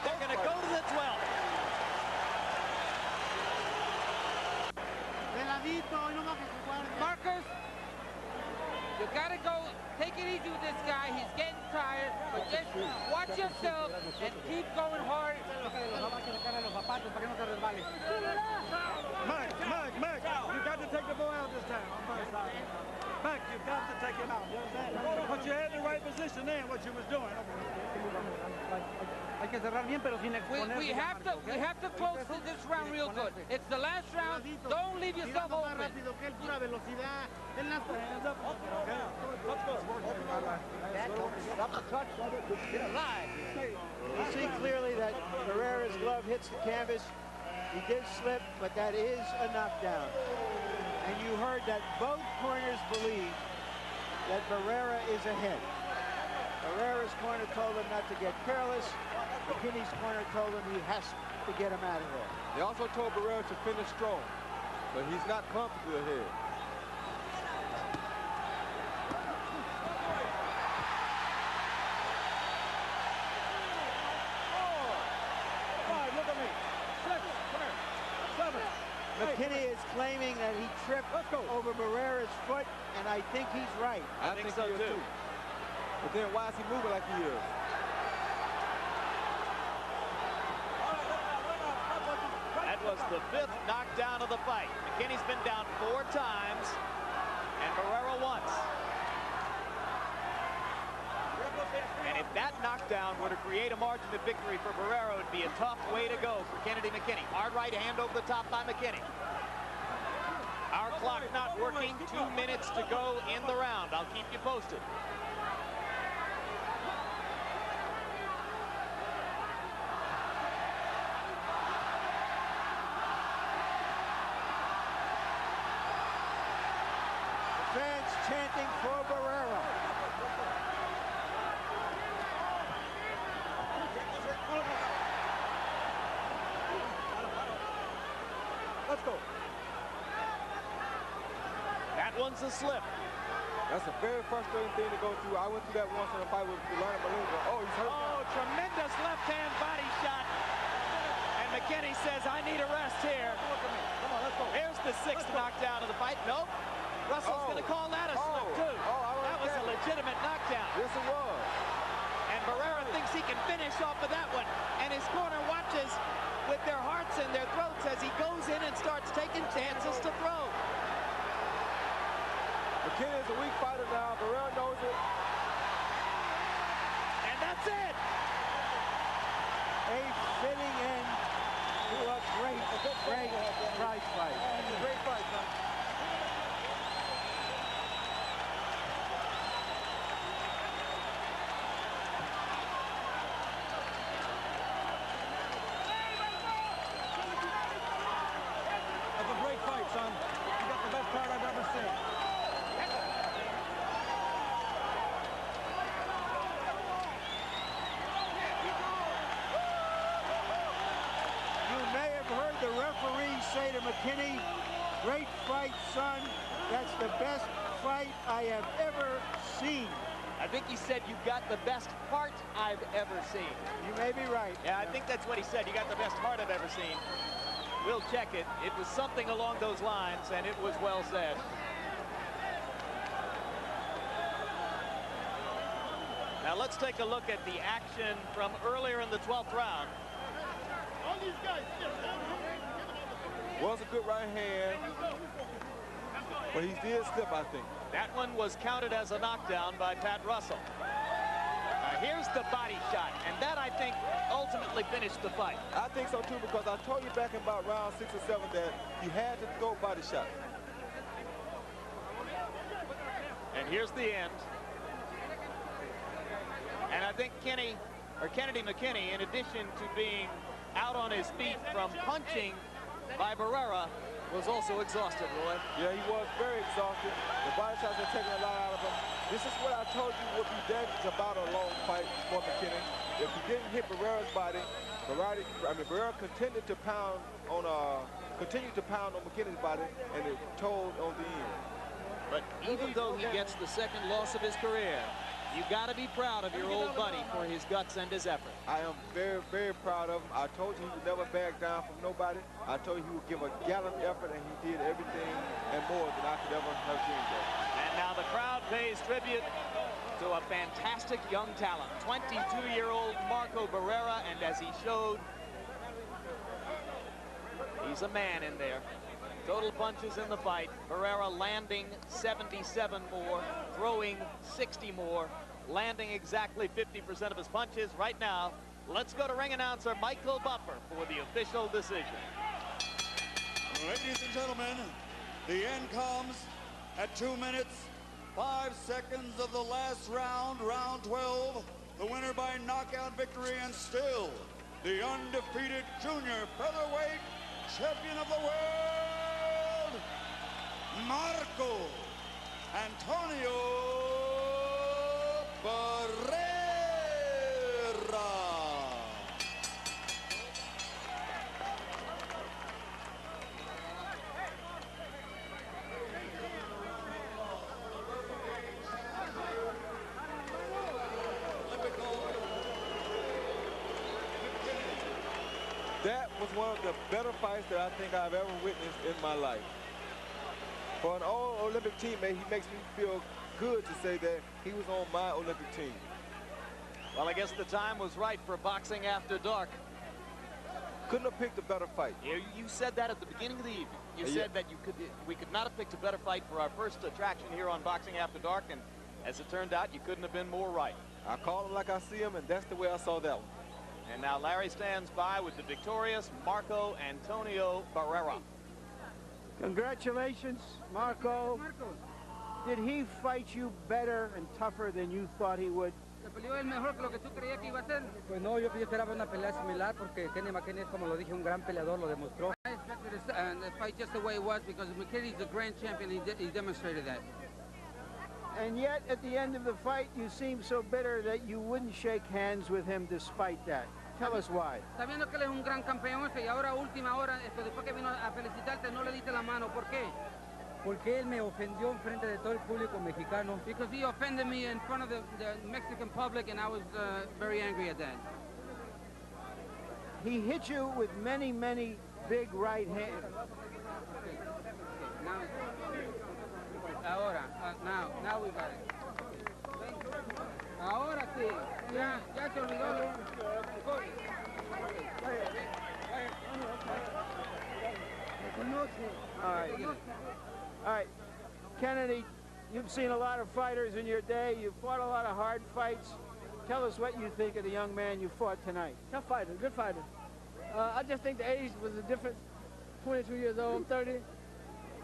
They're going to go to the 12th. Marcus, you gotta go, take it easy with this guy. He's getting tired, but just watch yourself and keep going hard. Mac, you got to take the boy out this time. Mac, you got to take him out. You understand? But you had the right position then, what you was doing. We have to close this round real good. It's the last round. Don't leave yourself open. You see clearly that Barrera's glove hits the canvas. He did slip, but that is a knockdown. And you heard that both corners believe that Barrera is ahead. Barrera's corner told him not to get careless. McKinney's corner told him he has to get him out of there. They also told Barrera to finish strong, but he's not comfortably ahead. McKinney is claiming that he tripped over Barrera's foot, and I think he's right. I think so too. But then why is he moving like he is? That was the 5th knockdown of the fight. McKinney's been down 4 times, and Barrera once. And if that knockdown were to create a margin of victory for Barrera, it would be a tough way to go for Kennedy McKinney. Hard right hand over the top by McKinney. Our clock not working. 2 minutes to go in the round. I'll keep you posted. Fans chanting for Barrera. Let's go. That one's a slip. That's a very frustrating thing to go through. I went through that once in a fight with Leonard Malinga. Oh, he's hurt. Oh, tremendous left-hand body shot. And McKinney says, I need a rest here. Come on, let's go. Here's the 6th knockdown of the fight. Nope. Russell's going to call that a slip, too. That was a legitimate knockdown. Yes, it was. And Barrera thinks he can finish off of that one. And his corner watches with their hearts in their throats as he goes in and starts taking chances to throw. McKinney is a weak fighter now. Barrera knows it. And that's it. A fitting end Great prize fight. It's a great fight, son. That's a great fight, son. You got the best card I've ever seen. You may have heard the referee say to McKinney, great fight, son. That's the best fight I have ever seen. I think he said you got the best heart I've ever seen. You may be right. Yeah, I think that's what he said. You got the best heart I've ever seen. We'll check it. It was something along those lines, and it was well said. Now let's take a look at the action from earlier in the 12th round. Was a good right hand, but he did slip, I think. That one was counted as a knockdown by Pat Russell. Here's the body shot, and that, I think, ultimately finished the fight. I think so, too, because I told you back in about round 6 or 7 that you had to throw body shot. And here's the end. And I think Kennedy McKinney, in addition to being out on his feet from punching by Barrera, was also exhausted, Roy. Yeah, he was very exhausted. The body shots are taking a lot out of him. This is what I told you would be dangerous about a long fight for McKinney. If he didn't hit Barrera's body, Barrera continued to pound on McKinney's body, and it told on the end. But even though he gets the second loss of his career, you got to be proud of your old buddy for his guts and his effort. I am very, very proud of him. I told you he would never back down from nobody. I told you he would give a gallant effort, and he did everything and more than I could ever have dreamed of. And now the crowd pays tribute to a fantastic young talent, 22-year-old Marco Barrera, and as he showed, he's a man in there. Total punches in the fight. Barrera landing 77 more, throwing 60 more, landing exactly 50% of his punches. Right now, let's go to ring announcer Michael Buffer for the official decision. Ladies and gentlemen, the end comes at 2 minutes, 5 seconds of the last round, round 12. The winner by knockout victory, and still the undefeated junior featherweight champion of the world, Marco Antonio Barrera. That was one of the better fights that I think I've ever witnessed in my life. For an old Olympic teammate, he makes me feel good to say that he was on my Olympic team. Well, I guess the time was right for Boxing After Dark. Couldn't have picked a better fight. You said that at the beginning of the evening. You said that we could not have picked a better fight for our first attraction here on Boxing After Dark, and as it turned out, you couldn't have been more right. I call him like I see him, and that's the way I saw that one. And now Larry stands by with the victorious Marco Antonio Barrera. Congratulations, Marco. Did he fight you better and tougher than you thought he would? Pues no, yo esperaba una pelea similar porque Kenny McKinney, como lo dije, un gran peleador, lo demostró. I expected the fight just the way it was because McKinney's the grand champion. He demonstrated that. And yet, at the end of the fight, you seemed so bitter that you wouldn't shake hands with him despite that. Tell us why. Sabiendo que él es un gran campeón y ahora a última hora, después que vino a felicitarte, no le diste la mano. ¿Por qué? Porque él me ofendió en frente de todo el público mexicano. Because he offended me in front of the Mexican public, and I was very angry at that. He hit you with many, many big right hands. Okay. Now we got it. Ahora sí, ya se olvidó. All right, Kennedy, you've seen a lot of fighters in your day. You've fought a lot of hard fights. Tell us what you think of the young man you fought tonight. Tough fighter, good fighter. I just think the age was a difference. 22 years old, I'm 30.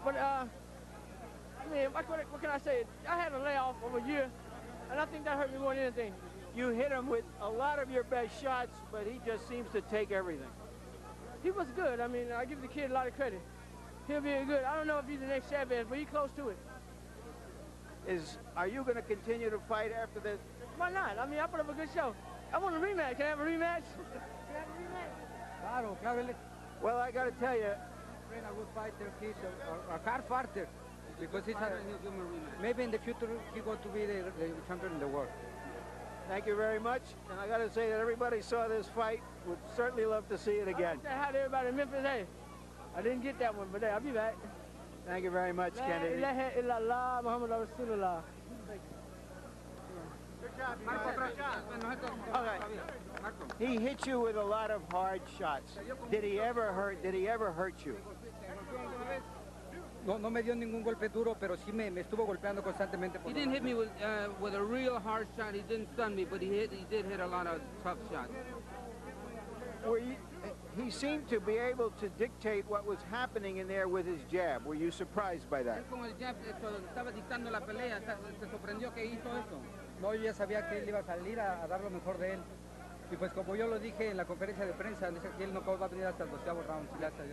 But, I mean, what can I say? I had a layoff of a year, and I think that hurt me more than anything. You hit him with a lot of your best shots, but he just seems to take everything. He was good. I mean, I give the kid a lot of credit. He'll be good. I don't know if he's the next Chavez, but he's close to it. Are you going to continue to fight after this? Why not? I mean, I put up a good show. I want a rematch. Can I have a rematch? Can I have a rematch? Claro. Well, I got to tell you, A good fighter, he's a hard fighter. Because he's maybe in the future he's going to be the champion in the world. thank you very much. And I got to say that everybody saw this fight. Would certainly love to see it again. I hi to everybody in Memphis. Hey, I didn't get that one, but hey, I'll be back. Thank you very much, Kennedy. Good job, He hit you with a lot of hard shots. Did he ever hurt you? No me dio ningún golpe duro, pero sí me estuvo golpeando constantemente. He didn't hit me with a real hard shot. He didn't stun me, but he did hit a lot of tough shots. He seemed to be able to dictate what was happening in there with his jab. Were you surprised by that? Con el jab, estaba dictando la pelea. ¿Se sorprendió que hizo eso? No, yo ya sabía que él iba a salir a dar lo mejor de él. Y pues como yo lo dije en la conferencia de prensa, dice que él no va a venir hasta el 12º round.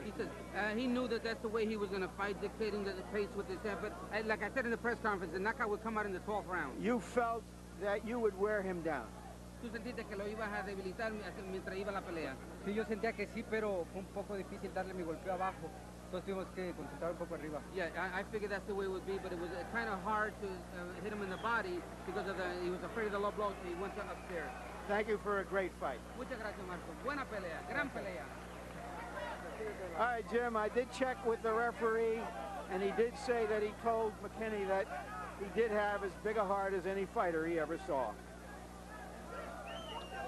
He said he knew that that's the way he was going to fight, dictating the pace with his jab. But like I said in the press conference, the knockout would come out in the 12th round. You felt that you would wear him down. ¿Tú sentiste que lo ibas a debilitar mientras iba la pelea? Sí, yo sentía que sí, pero fue un poco difícil darle mi golpeo abajo. Entonces tuvimos que concentrar un poco arriba. Yeah, I figured that's the way it would be, but it was kind of hard to hit him in the body because he was afraid of the low blow, so he went upstairs. Thank you for a great fight. Muchas gracias, Marco. Buena pelea, gran pelea. All right, Jim, I did check with the referee, and he did say that he told McKinney that he did have as big a heart as any fighter he ever saw.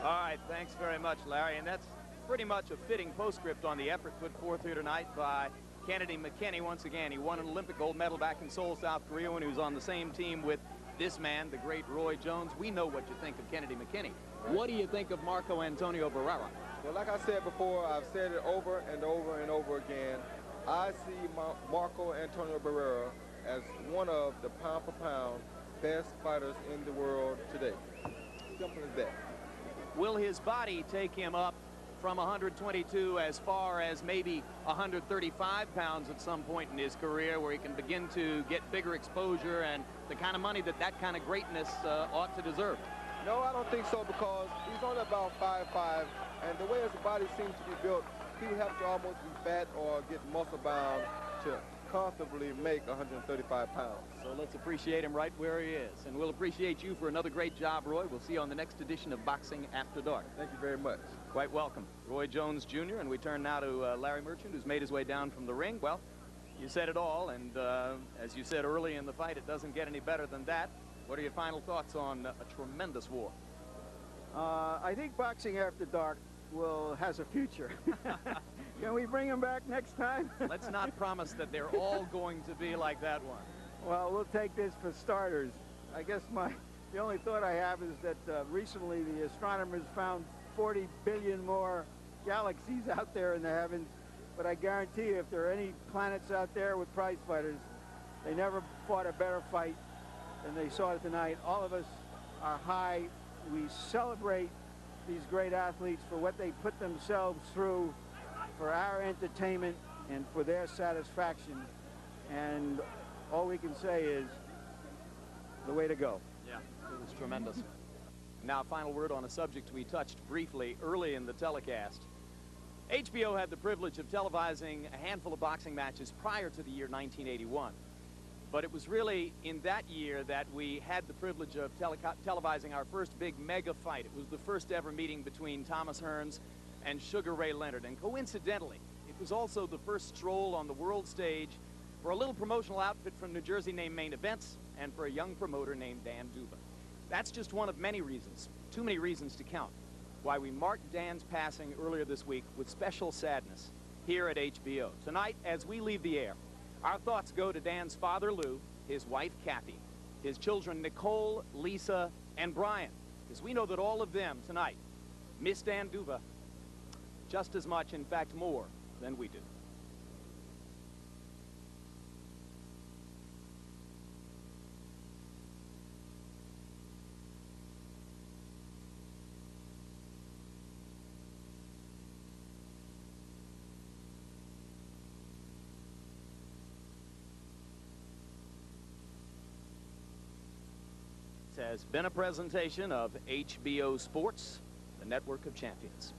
All right, thanks very much, Larry. And that's pretty much a fitting postscript on the effort put forth here tonight by Kennedy McKinney. Once again, he won an Olympic gold medal back in Seoul, South Korea, when he was on the same team with this man, the great Roy Jones. We know what you think of Kennedy McKinney. What do you think of Marco Antonio Barrera? Well, like I said before, I've said it over and over and over again. I see Marco Antonio Barrera as one of the pound-for-pound best fighters in the world today. Simple as that. Will his body take him up from 122 as far as maybe 135 pounds at some point in his career, where he can begin to get bigger exposure and the kind of money that kind of greatness ought to deserve? No, I don't think so, because he's only about 5'5", and the way his body seems to be built, he would have to almost be fat or get muscle bound to comfortably make 135 pounds. So let's appreciate him right where he is. And we'll appreciate you for another great job, Roy. We'll see you on the next edition of Boxing After Dark. Thank you very much. Quite welcome. Roy Jones Jr. And we turn now to Larry Merchant, who's made his way down from the ring. Well, you said it all, and as you said early in the fight, it doesn't get any better than that. What are your final thoughts on a tremendous war? I think Boxing After Dark has a future. Can we bring him back next time? Let's not promise that they're all going to be like that one. Well, we'll take this for starters. I guess the only thought I have is that recently the astronomers found 40 billion more galaxies out there in the heavens. But I guarantee you, if there are any planets out there with prize fighters, they never fought a better fight than they saw tonight. All of us are high. We celebrate these great athletes for what they put themselves through for our entertainment and for their satisfaction. And all we can say is the way to go. Yeah, it was tremendous. Now, final word on a subject we touched briefly early in the telecast. HBO had the privilege of televising a handful of boxing matches prior to the year 1981. But it was really in that year that we had the privilege of televising our first big mega fight. It was the first ever meeting between Thomas Hearns and Sugar Ray Leonard. And coincidentally, it was also the first stroll on the world stage for a little promotional outfit from New Jersey named Main Events, and for a young promoter named Dan Duva. That's just one of many reasons, too many reasons to count, why we marked Dan's passing earlier this week with special sadness here at HBO. Tonight, as we leave the air, our thoughts go to Dan's father, Lou, his wife, Kathy, his children, Nicole, Lisa, and Brian, because we know that all of them tonight miss Dan Duva just as much, in fact more, than we do. Has been a presentation of HBO Sports, the network of champions.